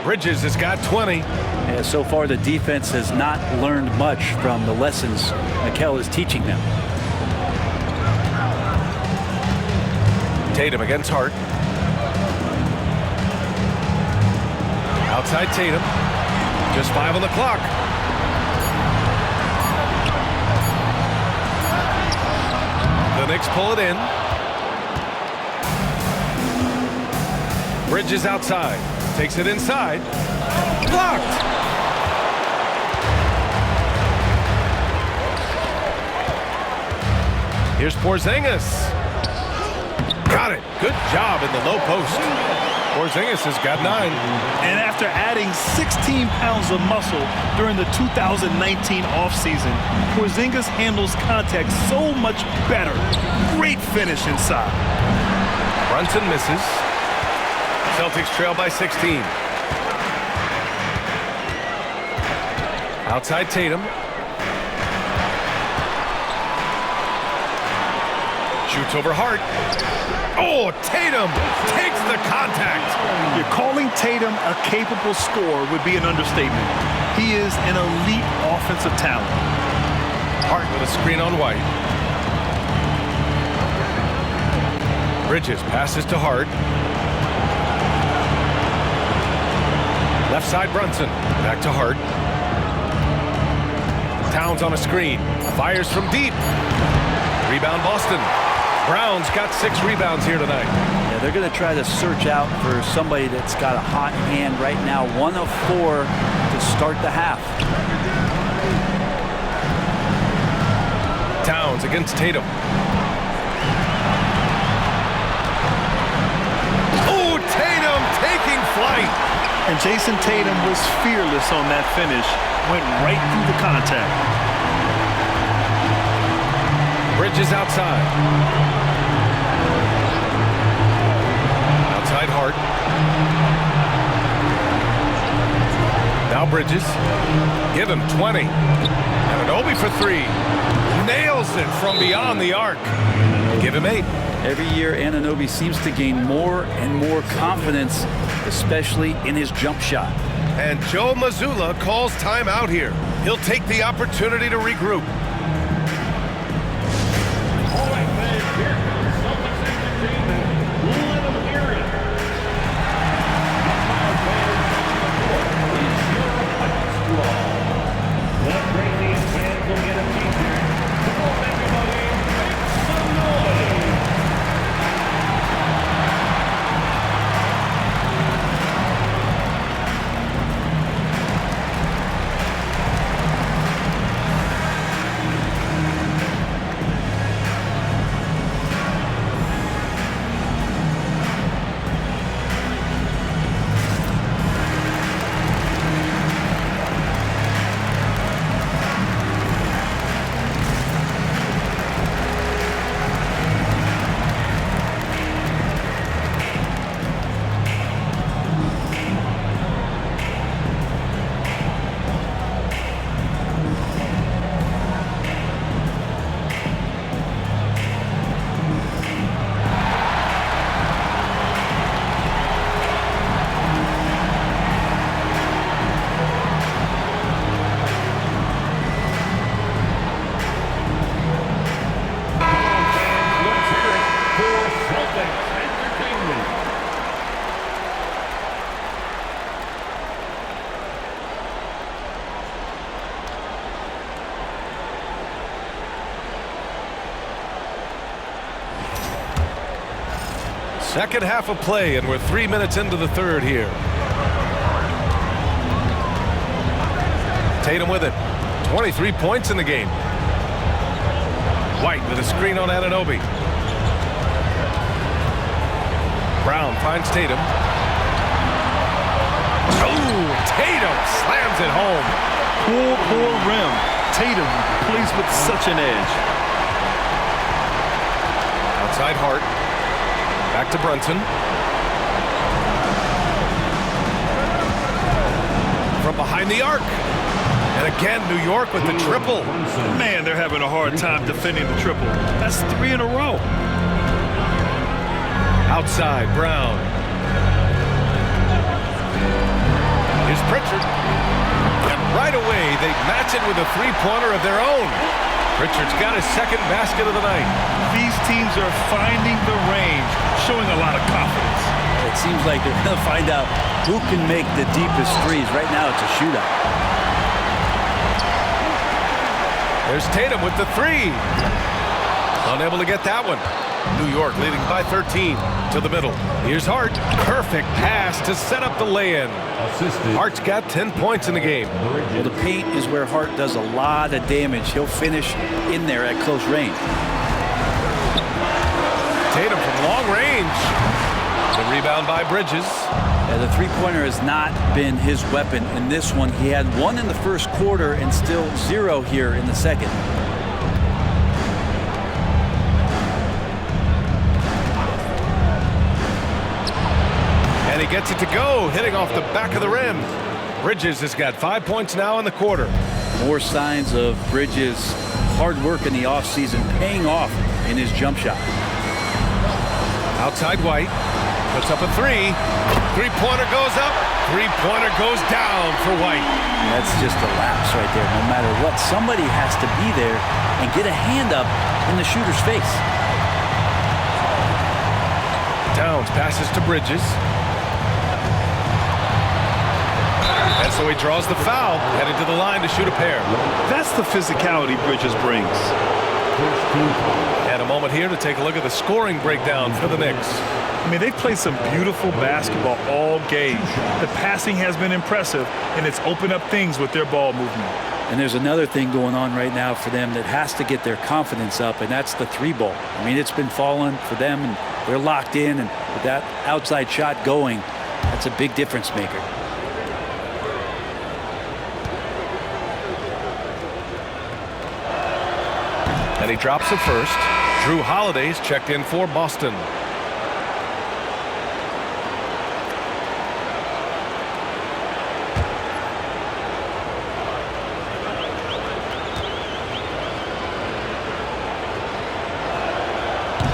Bridges has got 20. Yeah, so far, the defense has not learned much from the lessons Mikel is teaching them. Tatum against Hart. Outside Tatum. Just 5 on the clock. The Knicks pull it in. Bridges outside. Takes it inside. Blocked! Here's Porzingis. Got it. Good job in the low post. Porzingis has got 9. And after adding 16 pounds of muscle during the 2019 offseason, Porzingis handles contact so much better. Great finish inside. Brunson misses. Celtics trail by 16. Outside Tatum. Shoots over Hart. Oh, Tatum takes the contact. You're calling Tatum a capable scorer would be an understatement. He is an elite offensive talent. Hart with a screen on White. Bridges passes to Hart. Left side Brunson. Back to Hart. Towns on a screen. Fires from deep. Rebound Boston. Brown's got 6 rebounds here tonight. Yeah, they're going to try to search out for somebody that's got a hot hand right now. 1 of 4 to start the half. Towns against Tatum. Oh, Tatum taking flight. And Jason Tatum was fearless on that finish. Went right through the contact. Bridges outside. Outside Hart. Now Bridges. Give him 20. Anunoby for 3. Nails it from beyond the arc. Give him 8. Every year, Anunoby seems to gain more and more confidence, especially in his jump shot. And Joe Mazzulla calls timeout here. He'll take the opportunity to regroup. All right, fans, here comes Celtics entertainment. Let them hear it. It's your high squad. The Crazy fans will get a t-shirt. Come on, everybody, make some noise. Second half of play, and we're 3 minutes into the third here. Tatum with it. 23 points in the game. White with a screen on Anunoby. Brown finds Tatum. Oh, Tatum slams it home. Poor rim. Tatum plays with such an edge. Outside Hart. Back to Brunson. From behind the arc. And And again, New York with the triple. Man, they're having a hard time defending the triple. That's 3 in a row. Outside, Brown. Here's Pritchard. And right away, they match it with a three-pointer of their own. Pritchard's got his second basket of the night. These teams are finding the range, showing a lot of confidence. It seems like they're going to find out who can make the deepest threes. Right now, it's a shootout. There's Tatum with the three. Unable to get that one. New York leading by 13 to the middle. Here's Hart. Perfect pass to set up the lay-in. Hart's got 10 points in the game. Well, the paint is where Hart does a lot of damage. He'll finish in there at close range. Tatum from long range. The rebound by Bridges. Yeah, the three-pointer has not been his weapon in this one. He had one in the first quarter and still 0 here in the second. And he gets it to go, hitting off the back of the rim. Bridges has got 5 points now in the quarter. More signs of Bridges' hard work in the offseason paying off in his jump shot. Outside White. Puts up a three. Three-pointer goes up. Three-pointer goes down for White. That's just a lapse right there. No matter what, somebody has to be there and get a hand up in the shooter's face. Downs passes to Bridges. And so he draws the foul, headed to the line to shoot a pair. That's the physicality Bridges brings. And a moment here to take a look at the scoring breakdown for the Knicks. I mean, they've played some beautiful basketball all game. The passing has been impressive, and it's opened up things with their ball movement. And there's another thing going on right now for them that has to get their confidence up, and that's the three ball. I mean, it's been falling for them, and they're locked in, and with that outside shot going, that's a big difference maker. And he drops it first. Drew Holiday's checked in for Boston.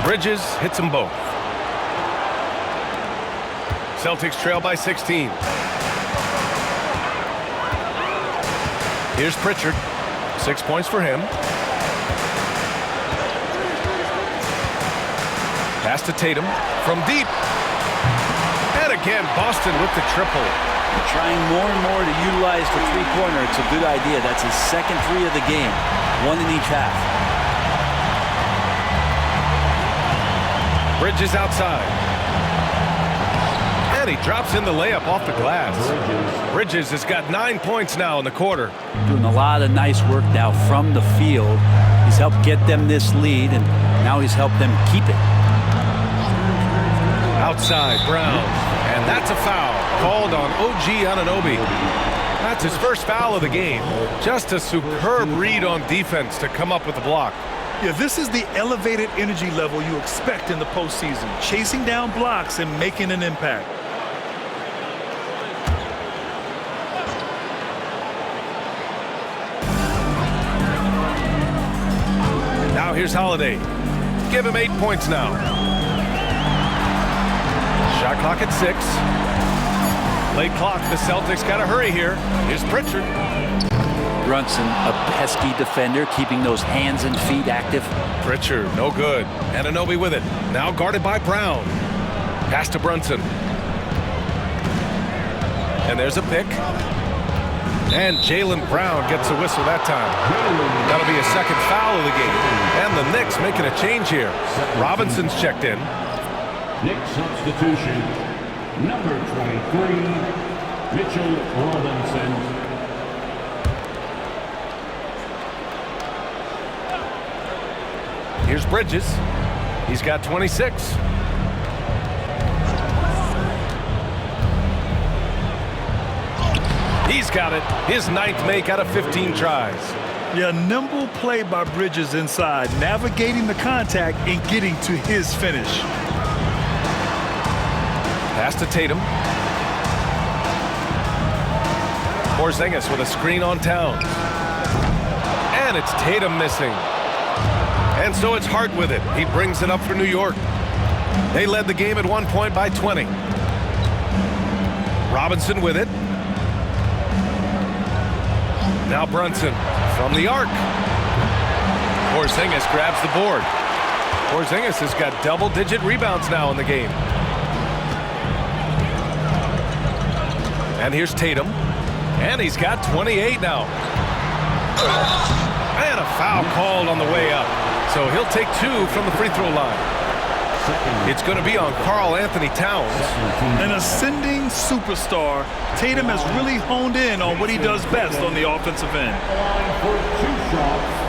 Bridges hits them both. Celtics trail by 16. Here's Pritchard. 6 points for him. Pass to Tatum from deep. And again, Boston with the triple. They're trying more and more to utilize the three-pointer. It's a good idea. That's his second three of the game. One in each half. Bridges outside. And he drops in the layup off the glass. Bridges has got 9 points now in the quarter. Doing a lot of nice work now from the field. He's helped get them this lead, and now he's helped them keep it. Outside, Brown. And that's a foul called on OG Anunoby. That's his first foul of the game. Just a superb read on defense to come up with the block. Yeah, this is the elevated energy level you expect in the postseason. Chasing down blocks and making an impact. Now here's Holiday. Give him 8 points now. Shot clock at 6. Late clock. The Celtics got to hurry here. Here's Pritchard. Brunson, a pesky defender, keeping those hands and feet active. Pritchard, no good. Anunoby with it. Now guarded by Brown. Pass to Brunson. And there's a pick. And Jaylen Brown gets a whistle that time. That'll be a second foul of the game. And the Knicks making a change here. Robinson's checked in. Knicks substitution, number 23, Mitchell Robinson. Here's Bridges. He's got 26. He's got it. His 9th make out of 15 tries. Yeah, nimble play by Bridges inside, navigating the contact and getting to his finish. Pass to Tatum. Porzingis with a screen on Towns. And it's Tatum missing. And so it's Hart with it. He brings it up for New York. They led the game at one point by 20. Robinson with it. Now Brunson from the arc. Porzingis grabs the board. Porzingis has got double-digit rebounds now in the game. And here's Tatum. And he's got 28 now. And a foul called on the way up. So he'll take 2 from the free throw line. It's going to be on Karl Anthony Towns. An ascending superstar, Tatum has really honed in on what he does best on the offensive end. Line for 2 shots.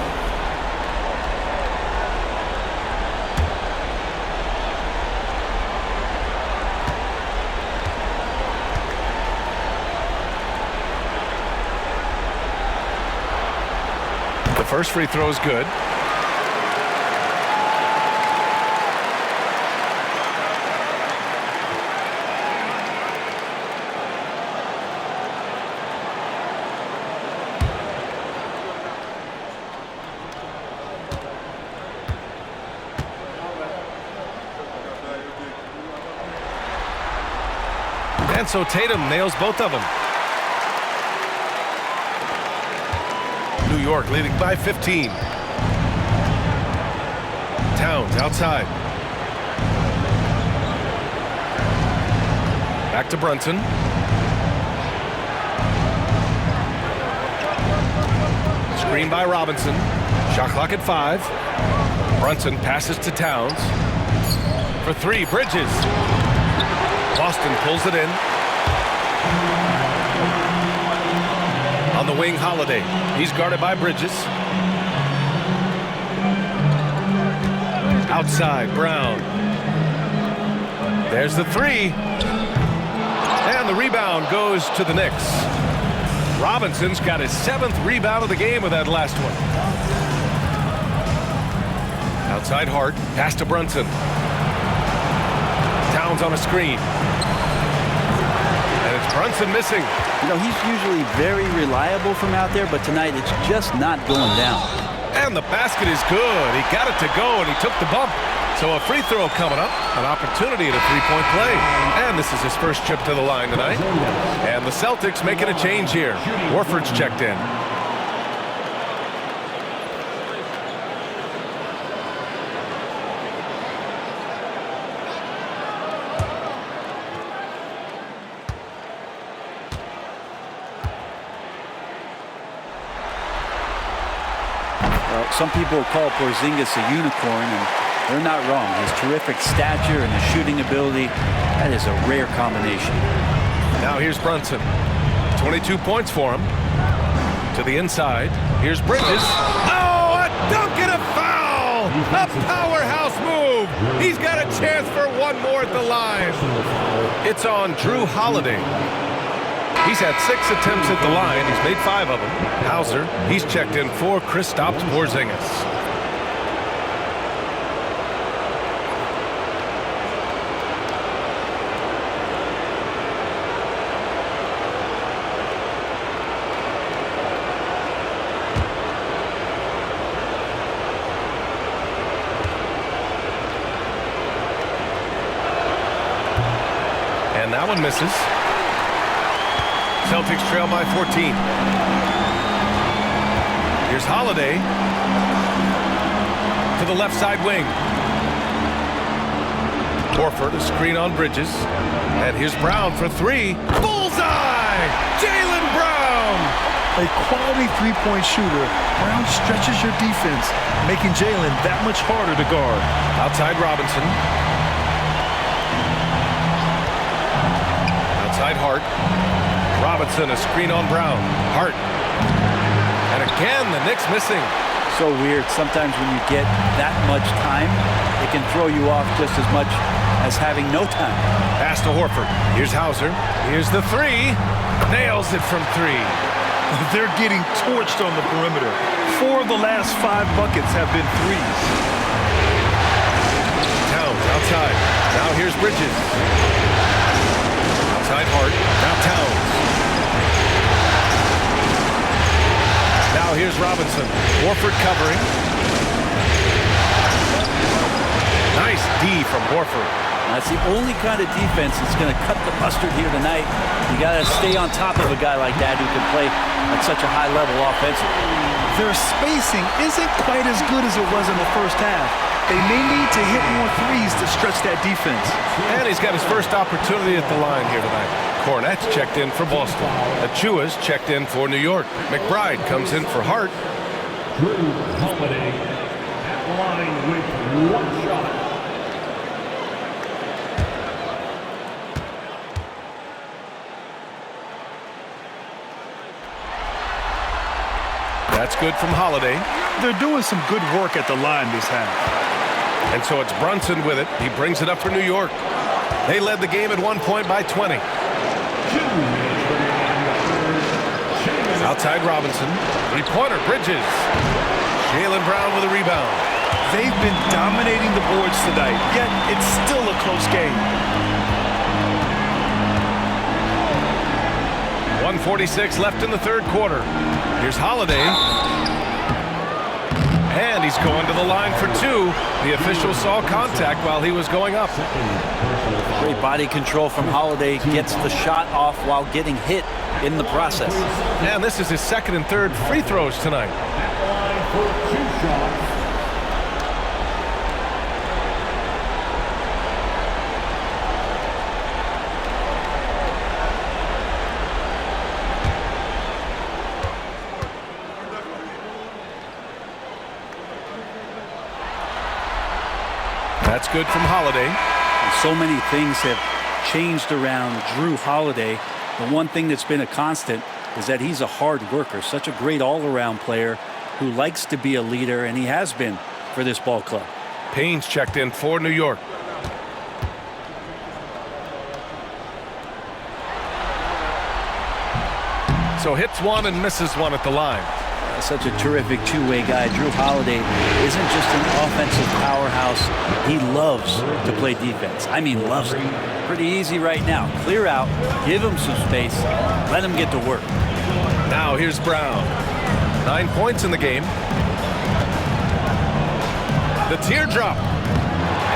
The first free throw is good. And so Tatum nails both of them. New York leading by 15. Towns outside. Back to Brunson. Screen by Robinson. Shot clock at 5. Brunson passes to Towns. For 3, Bridges. Boston pulls it in. On the wing, Holiday. He's guarded by Bridges. Outside, Brown. There's the 3. And the rebound goes to the Knicks. Robinson's got his 7th rebound of the game with that last one. Outside Hart. Pass to Brunson. Towns on a screen. And it's Brunson missing. You know, he's usually very reliable from out there, but tonight it's just not going down. And the basket is good. He got it to go, and he took the bump. So a free throw coming up, an opportunity at a three-point play. And this is his first trip to the line tonight. And the Celtics making a change here. Horford's checked in. Some people call Porzingis a unicorn, and they're not wrong. His terrific stature and his shooting ability, that is a rare combination. Now here's Brunson. 22 points for him. To the inside. Here's Bridges. Oh, a dunk and a foul! A powerhouse move! He's got a chance for one more at the line. It's on Drew Holiday. He's had 6 attempts at the line. He's made 5 of them. Hauser, he's checked in for Kristaps Porzingis. And that one misses. Celtics trail by 14. Here's Holiday to the left side wing. Horford, a screen on Bridges. And here's Brown for 3. Bullseye! Jaylen Brown! A quality three-point shooter, Brown stretches your defense, making Jaylen that much harder to guard. Outside Robinson. Outside Hart. Robinson, a screen on Brown. Hart. And again, the Knicks missing. So weird. Sometimes when you get that much time, it can throw you off just as much as having no time. Pass to Horford. Here's Hauser. Here's the 3. Nails it from 3. They're getting torched on the perimeter. 4 of the last 5 buckets have been threes. Towns outside. Now here's Bridges. Outside Hart. Now Towns. Robinson. Horford covering. Nice D from Horford. That's the only kind of defense that's going to cut the mustard here tonight. You got to stay on top of a guy like that who can play at such a high level offensively. Their spacing isn't quite as good as it was in the first half. They may need to hit more threes to stretch that defense. And he's got his first opportunity at the line here tonight. Cornett's checked in for Boston. Achua's checked in for New York. McBride comes in for Hart. Drew Holiday at line with 1 shot. That's good from Holiday. They're doing some good work at the line this half. And so it's Brunson with it. He brings it up for New York. They led the game at 1 point by 20. Outside Robinson. Three-pointer, Bridges. Jaylen Brown with a rebound. They've been dominating the boards tonight, yet it's still a close game. 1:46 left in the third quarter. Here's Holiday. And he's going to the line for 2. The official saw contact while he was going up. Great body control from Holiday. Gets the shot off while getting hit in the process. And this is his second and third free throws tonight. At line for 2 shots. That's good from Holiday. So many things have changed around Drew Holiday. The one thing that's been a constant is that he's a hard worker, such a great all-around player who likes to be a leader, and he has been for this ball club. Payne's checked in for New York. So hits one and misses one at the line. Such a terrific two-way guy. Drew Holiday isn't just an offensive powerhouse. He loves to play defense. I mean, loves it. Pretty easy right now. Clear out, give him some space, let him get to work. Now here's Brown. 9 points in the game. The teardrop.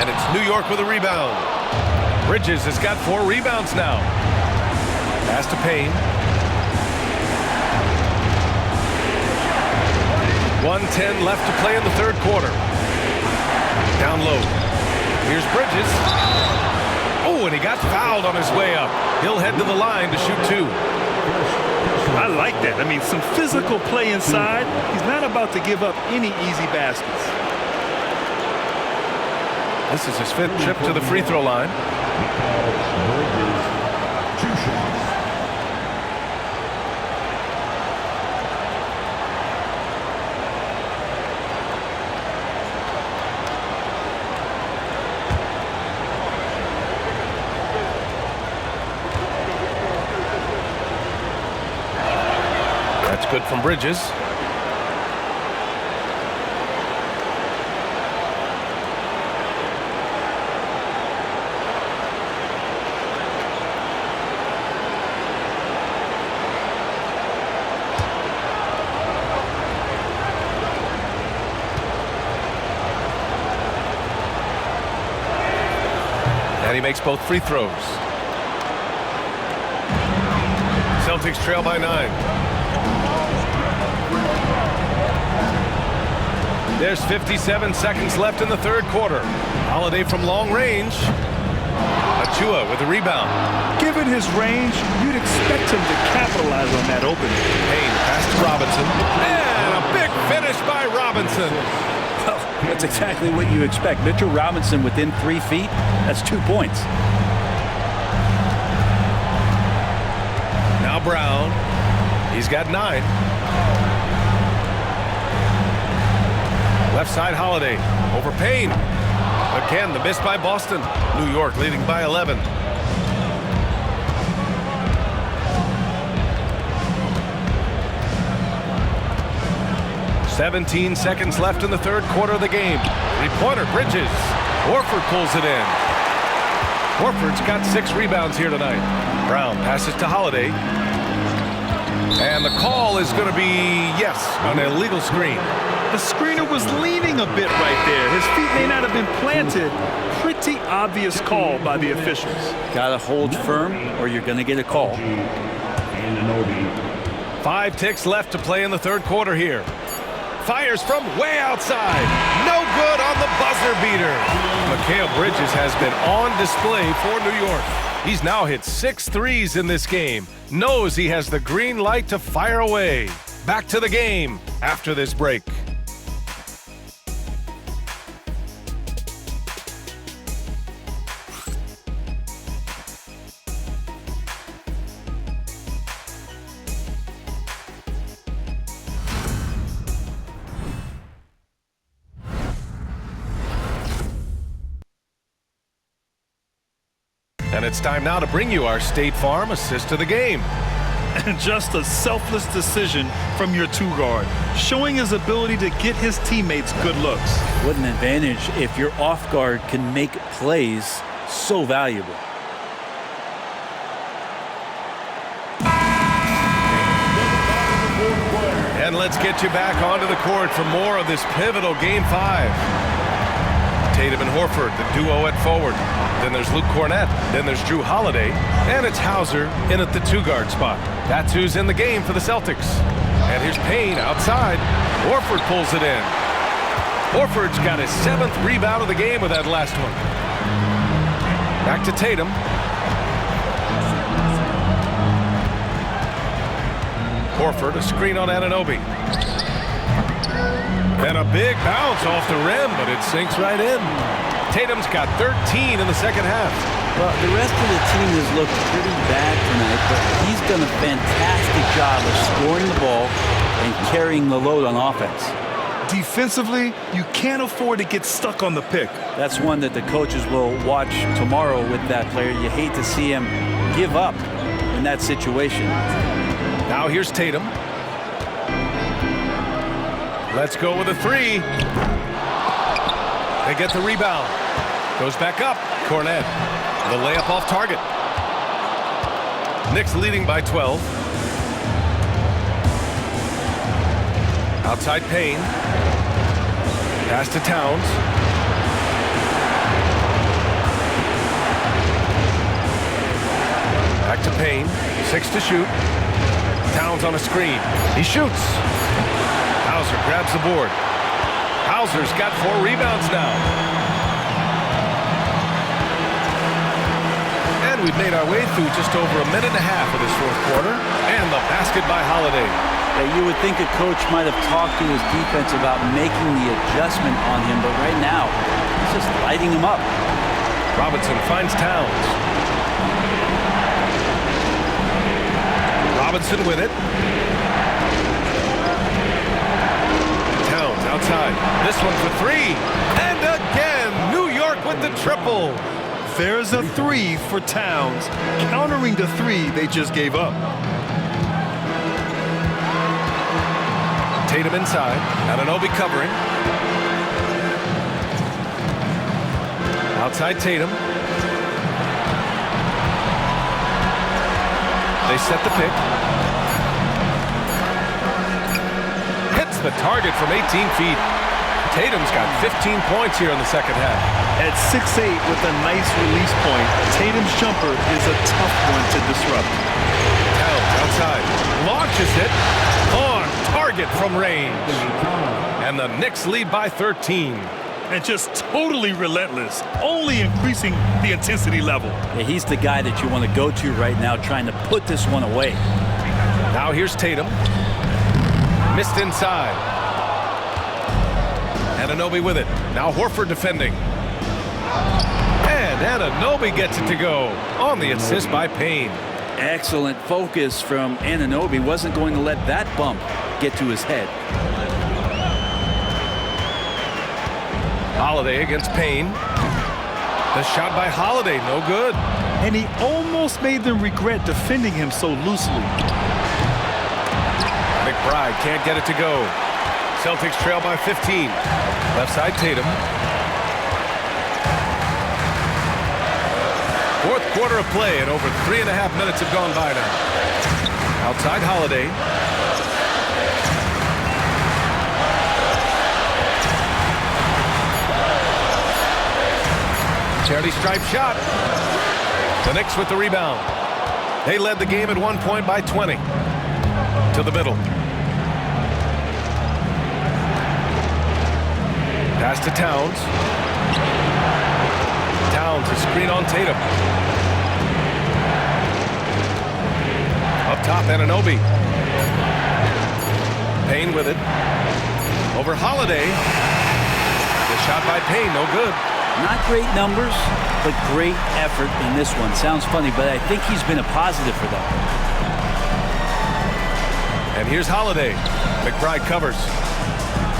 And it's New York with a rebound. Bridges has got 4 rebounds now. Pass to Payne. 1:10 left to play in the third quarter. Down low. Here's Bridges. Oh, and he got fouled on his way up. He'll head to the line to shoot 2. I like that. I mean, some physical play inside. He's not about to give up any easy baskets. This is his 5th trip to the free throw line. 2 shots. That's good from Bridges. And he makes both free throws. Celtics trail by 9. There's 57 seconds left in the third quarter. Holiday from long range. Achua with the rebound. Given his range, you'd expect him to capitalize on that opening. Payne pass to Robinson. And a big finish by Robinson. Well, that's exactly what you expect. Mitchell Robinson within 3 feet, that's 2 points. Now Brown. He's got 9. Left side Holiday over Payne. Again, the miss by Boston. New York leading by 11. "17 seconds left in the third quarter of the game. Three-pointer, Bridges. Horford pulls it in. Horford's got 6 rebounds here tonight. Brown passes to Holiday. And the call is going to be, yes, an illegal screen. The screener was leaning a bit right there. His feet may not have been planted. Pretty obvious call by the officials. Got to hold firm or you're going to get a call. 5 ticks left to play in the third quarter here. Fires from way outside. No good on the buzzer beater. Mikal Bridges has been on display for New York. He's now hit 6 threes in this game. Knows he has the green light to fire away. Back to the game after this break. And it's time now to bring you our State Farm assist of the game. And just a selfless decision from your 2-guard, showing his ability to get his teammates good looks. What an advantage if your off guard can make plays so valuable. And let's get you back onto the court for more of this pivotal Game 5. Tatum and Horford, the duo at forward. Then there's Luke Cornett. Then there's Drew Holiday. And it's Hauser in at the 2-guard spot. That's who's in the game for the Celtics. And here's Payne outside. Horford pulls it in. Horford's got his 7th rebound of the game with that last one. Back to Tatum. Horford, a screen on Anunoby. And a big bounce off the rim, but it sinks right in. Tatum's got 13 in the second half. Well, the rest of the team has looked pretty bad tonight, but he's done a fantastic job of scoring the ball and carrying the load on offense. Defensively, you can't afford to get stuck on the pick. That's one that the coaches will watch tomorrow with that player. You hate to see him give up in that situation. Now here's Tatum. Let's go with a 3. They get the rebound. Goes back up. Cornett. The layup off target. Knicks leading by 12. Outside Payne. Pass to Towns. Back to Payne. 6 to shoot. Towns on a screen. He shoots. Hauser grabs the board. Hauser's got 4 rebounds now. And we've made our way through just over a minute and a half of this fourth quarter. And the basket by Holiday. Yeah, you would think a coach might have talked to his defense about making the adjustment on him, but right now, he's just lighting him up. Robinson finds Towns. Robinson with it. Towns outside. This one for 3. And again, New York with the triple. There's a 3 for Towns, countering the 3 they just gave up. Tatum inside. Anunoby covering. Outside Tatum. They set the pick. Hits the target from 18 feet. Tatum's got 15 points here in the second half. At 6'8" with a nice release point, Tatum's jumper is a tough one to disrupt. Towns outside. Launches it. On target from range. And the Knicks lead by 13. And just totally relentless, only increasing the intensity level. Yeah, he's the guy that you want to go to right now, trying to put this one away. Now here's Tatum. Missed inside. Anunoby with it. Now Horford defending. And Anunoby gets it to go on the assist by Payne. Excellent focus from Anunoby. Wasn't going to let that bump get to his head. Holiday against Payne. The shot by Holiday, no good. And he almost made them regret defending him so loosely. McBride can't get it to go. Celtics trail by 15. Left side Tatum. Fourth quarter of play, and over 3.5 minutes have gone by now. Outside Holiday. Charity stripe shot. The Knicks with the rebound. They led the game at one point by 20. To the middle. Pass to Towns. Towns, a screen on Tatum. Up top, Anunoby. Payne with it. Over Holiday. The shot by Payne, no good. Not great numbers, but great effort in this one. Sounds funny, but I think he's been a positive for them. And here's Holiday. McBride covers.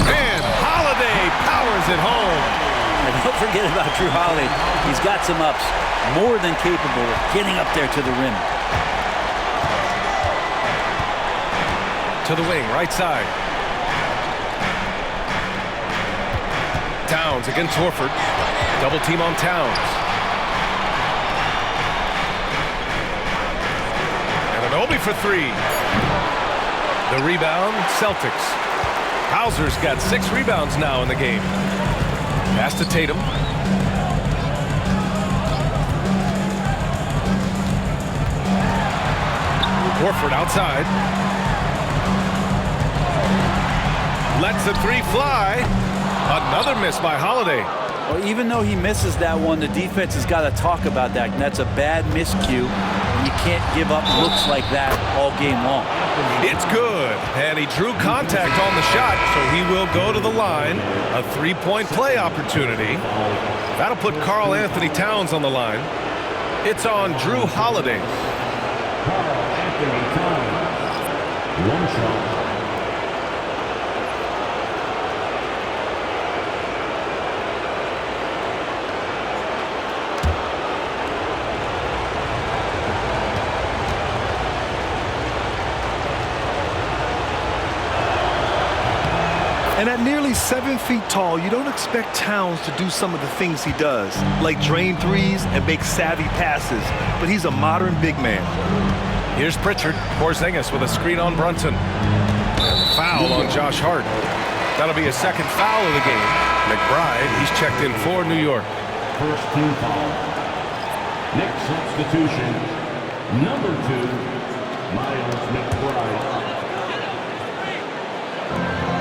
And Holiday powers it home. And don't forget about Drew Holiday. He's got some ups. More than capable of getting up there to the rim. To the wing, right side. Towns against Horford. Double team on Towns. And Anunoby for three. The rebound, Celtics. Hauser's got 6 rebounds now in the game. Pass to Tatum. Horford outside. Lets the three fly. Another miss by Holiday. Well, even though he misses that one, the defense has got to talk about that, and that's a bad miscue. You can't give up looks like that all game long. It's good, and he drew contact on the shot, so he will go to the line. A 3-point play opportunity. That'll put Karl Anthony Towns on the line. It's on Drew Holiday. Karl Anthony Towns. One shot. And at nearly 7 feet tall, you don't expect Towns to do some of the things he does, like drain threes and make savvy passes, but he's a modern big man. Here's Pritchard. Porzingis with a screen on Brunson. And foul on Josh Hart. That'll be his second foul of the game. McBride, he's checked in for New York. First team foul. Next substitution, number 2, Miles McBride.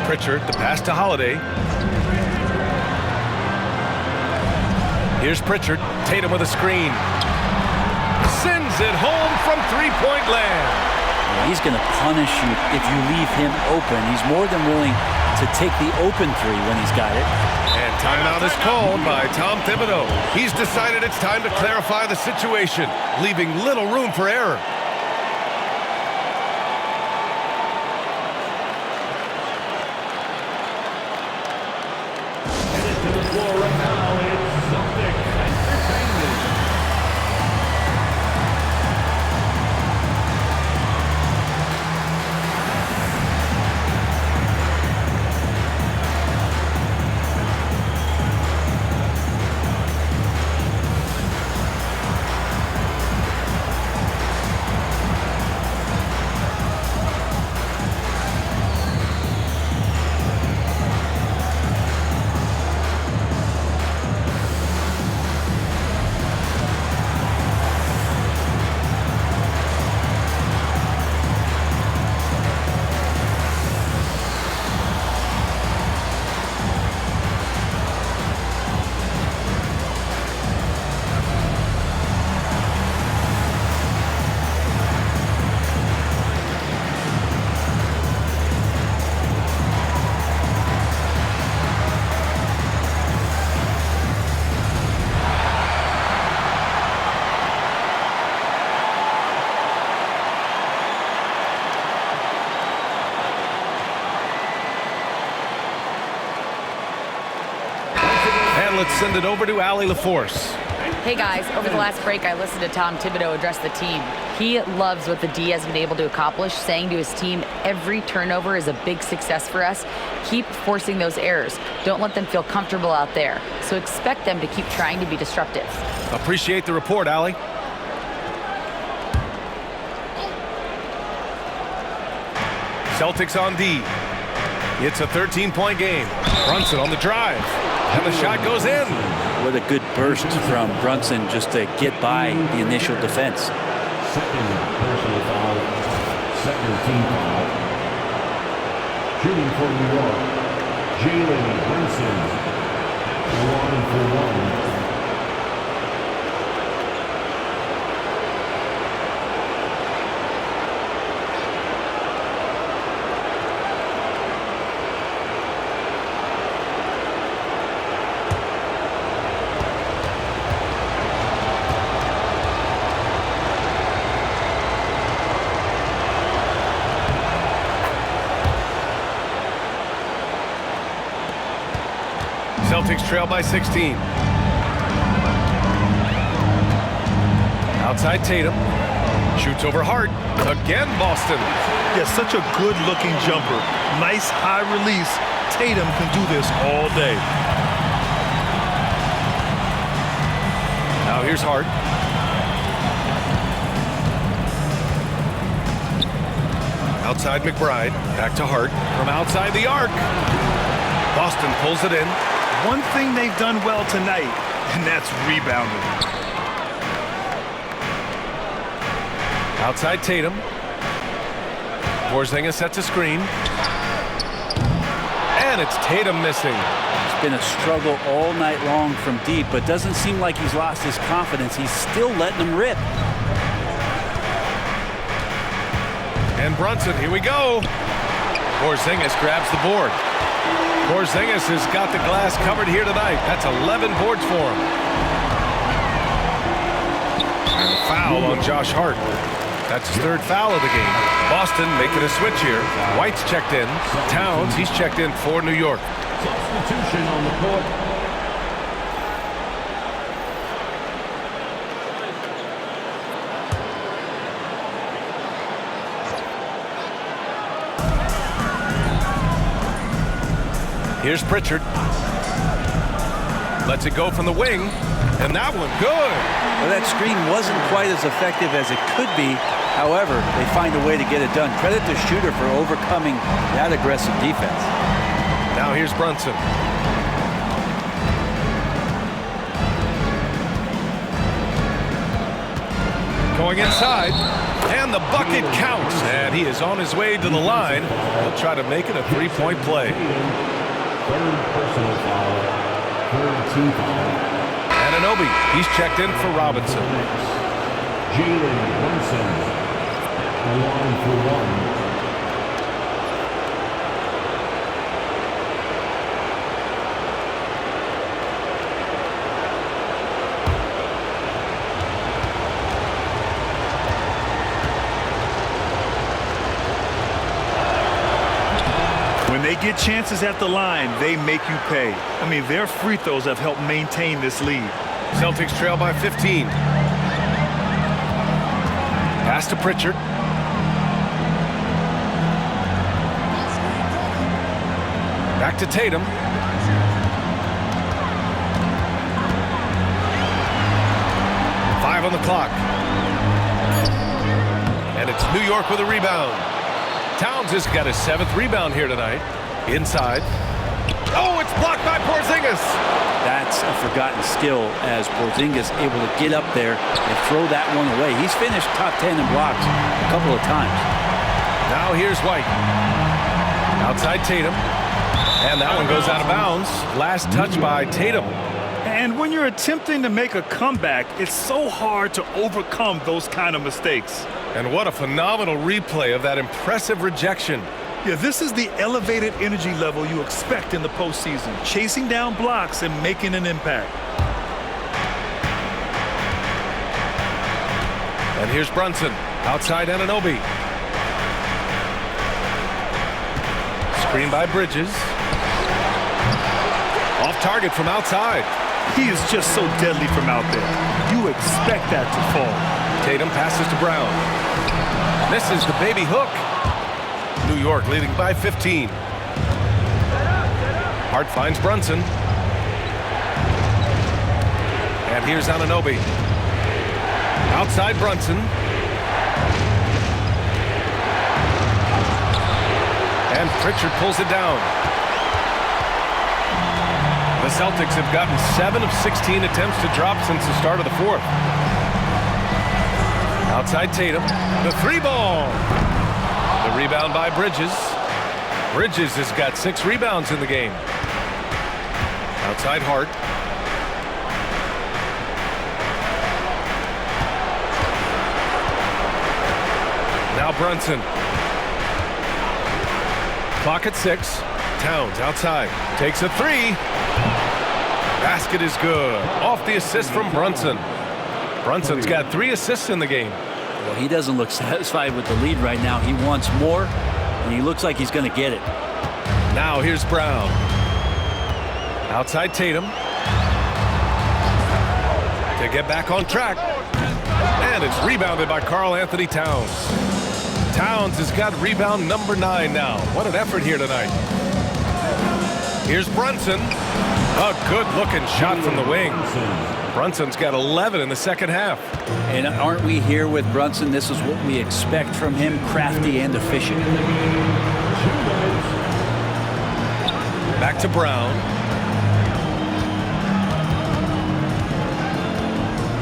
Pritchard, the pass to Holiday. Here's Pritchard. Tatum with a screen. Sends it home from three-point land. He's going to punish you if you leave him open. He's more than willing to take the open three when he's got it. And timeout is called by Tom Thibodeau. He's decided it's time to clarify the situation, leaving little room for error. Let's send it over to Allie LaForce. Hey guys, over the last break I listened to Tom Thibodeau address the team. He loves what the D has been able to accomplish, saying to his team, every turnover is a big success for us. Keep forcing those errors. Don't let them feel comfortable out there. So expect them to keep trying to be disruptive. Appreciate the report, Allie. Celtics on D. It's a 13-point game. Brunson on the drive. And the shot goes in. What a good burst from Brunson just to get by the initial defense. Second personal foul. Second team foul. Shooting for New York, Jalen Brunson. 1 for 1. Celtics trail by 16. Outside Tatum. Shoots over Hart. Again Boston. Yeah, such a good-looking jumper. Nice high release. Tatum can do this all day. Now here's Hart. Outside McBride. Back to Hart. From outside the arc. Boston pulls it in. One thing they've done well tonight, and that's rebounding. Outside Tatum. Porzingis sets a screen. And it's Tatum missing. It's been a struggle all night long from deep, but doesn't seem like he's lost his confidence. He's still letting them rip. And Brunson, here we go. Porzingis grabs the board. Porzingis has got the glass covered here tonight. That's 11 boards for him. And a foul on Josh Hart. That's his third foul of the game. Boston making a switch here. White's checked in. Towns, he's checked in for New York. Substitution on the court. Here's Pritchard. Lets it go from the wing. And that one, good. Well, that screen wasn't quite as effective as it could be. However, they find a way to get it done. Credit the shooter for overcoming that aggressive defense. Now here's Brunson. Going inside. And the bucket counts. And he is on his way to the line. He'll try to make it a three-point play. Third personal foul. Third team foul. Anunoby, he's checked in for Robinson. Jalen Brunson. 1 for 1. When they get chances at the line, they make you pay. I mean, their free throws have helped maintain this lead. Celtics trail by 15. Pass to Pritchard. Back to Tatum. Five on the clock. And it's New York with a rebound. Towns has got his 7th rebound here tonight. Inside. Oh, it's blocked by Porzingis. That's a forgotten skill as Porzingis able to get up there and throw that one away. He's finished top 10 in blocks a couple of times. Now here's White. Outside Tatum. And that one goes out of bounds. Last touch by Tatum. And when you're attempting to make a comeback, it's so hard to overcome those kind of mistakes. And what a phenomenal replay of that impressive rejection. Yeah, this is the elevated energy level you expect in the postseason, chasing down blocks and making an impact. And here's Brunson, outside Anunoby. Screen by Bridges. Off target from outside. He is just so deadly from out there. You expect that to fall. Tatum passes to Brown. Misses the baby hook. New York leading by 15. Hart finds Brunson. And here's Anunoby. Outside Brunson. Pritchard pulls it down. The Celtics have gotten 7 of 16 attempts to drop since the start of the fourth. Outside Tatum, the 3-ball. The rebound by Bridges. Bridges has got 6 rebounds in the game. Outside Hart. Now Brunson. Clock at 6. Towns outside. Takes a 3. Basket is good. Off the assist from Brunson. Brunson's got 3 assists in the game. Well, he doesn't look satisfied with the lead right now. He wants more, and he looks like he's going to get it. Now here's Brown. Outside Tatum. To get back on track. And it's rebounded by Karl Anthony Towns. Towns has got rebound number 9 now. What an effort here tonight. Here's Brunson. A good-looking shot from the wing. Brunson's got 11 in the second half. And aren't we here with Brunson? This is what we expect from him, crafty and efficient. Back to Brown.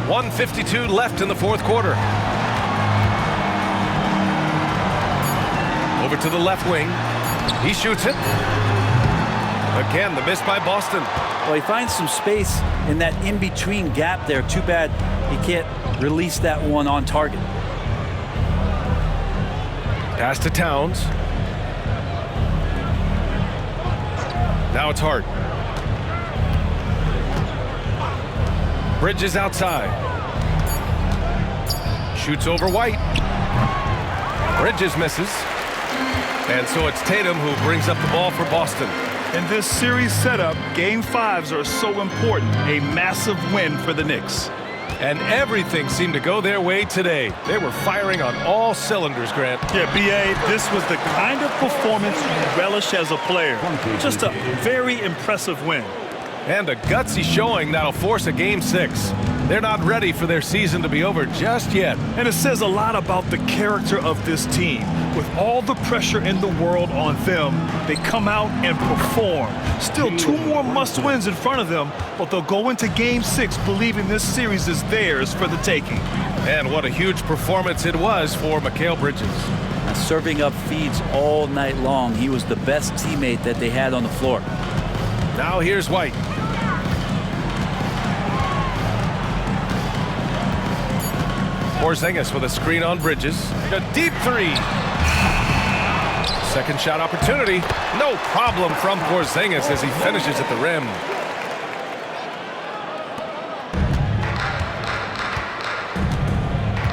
1:52 left in the fourth quarter. Over to the left wing. He shoots it. Again, the miss by Boston. Well, he finds some space in that in-between gap there. Too bad he can't release that one on target. Pass to Towns. Now it's Hart. Bridges outside. Shoots over White. Bridges misses. And so it's Tatum who brings up the ball for Boston. In this series setup, Game 5s are so important. A massive win for the Knicks. And everything seemed to go their way today. They were firing on all cylinders, Grant. Yeah, B.A., this was the kind of performance you relish as a player. Just a very impressive win. And a gutsy showing that'll force a Game 6. They're not ready for their season to be over just yet. And it says a lot about the character of this team. With all the pressure in the world on them, they come out and perform. Still 2 more must-wins in front of them, but they'll go into Game 6 believing this series is theirs for the taking. And what a huge performance it was for Mikal Bridges. Serving up feeds all night long. He was the best teammate that they had on the floor. Now here's White. Porzingis with a screen on Bridges. A deep 3. Second shot opportunity. No problem from Porzingis as he finishes at the rim.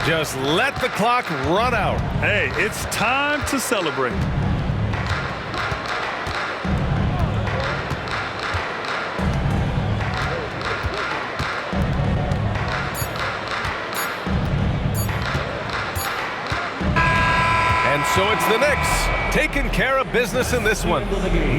Just let the clock run out. Hey, it's time to celebrate. So it's the Knicks taking care of business in this one.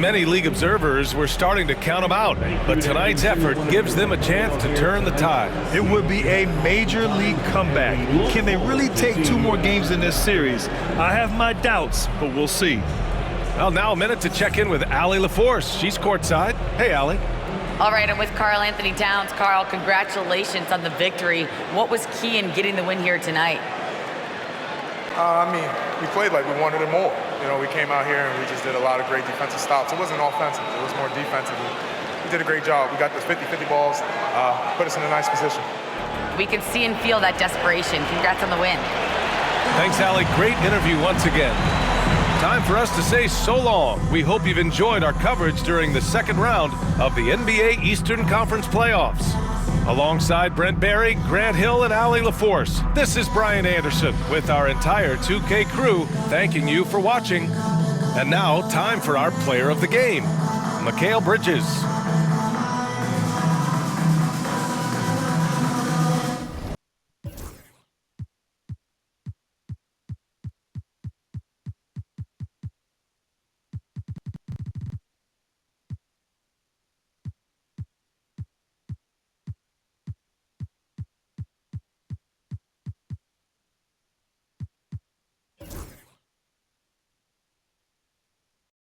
Many league observers were starting to count them out, but tonight's effort gives them a chance to turn the tide. It would be a major league comeback. Can they really take 2 more games in this series? I have my doubts, but we'll see. Well, now a minute to check in with Allie LaForce. She's courtside. Hey, Allie. All right, I'm with Karl Anthony Towns. Karl, congratulations on the victory. What was key in getting the win here tonight? We played like we wanted it more. You know, we came out here and we just did a lot of great defensive stops. It wasn't offensive. It was more defensive. We did a great job. We got the 50-50 balls, put us in a nice position. We can see and feel that desperation. Congrats on the win. Thanks, Allie. Great interview once again. Time for us to say so long. We hope you've enjoyed our coverage during the second round of the NBA Eastern Conference Playoffs. Alongside Brent Barry, Grant Hill, and Allie LaForce, this is Brian Anderson with our entire 2K crew thanking you for watching. And now, time for our player of the game, Mikal Bridges.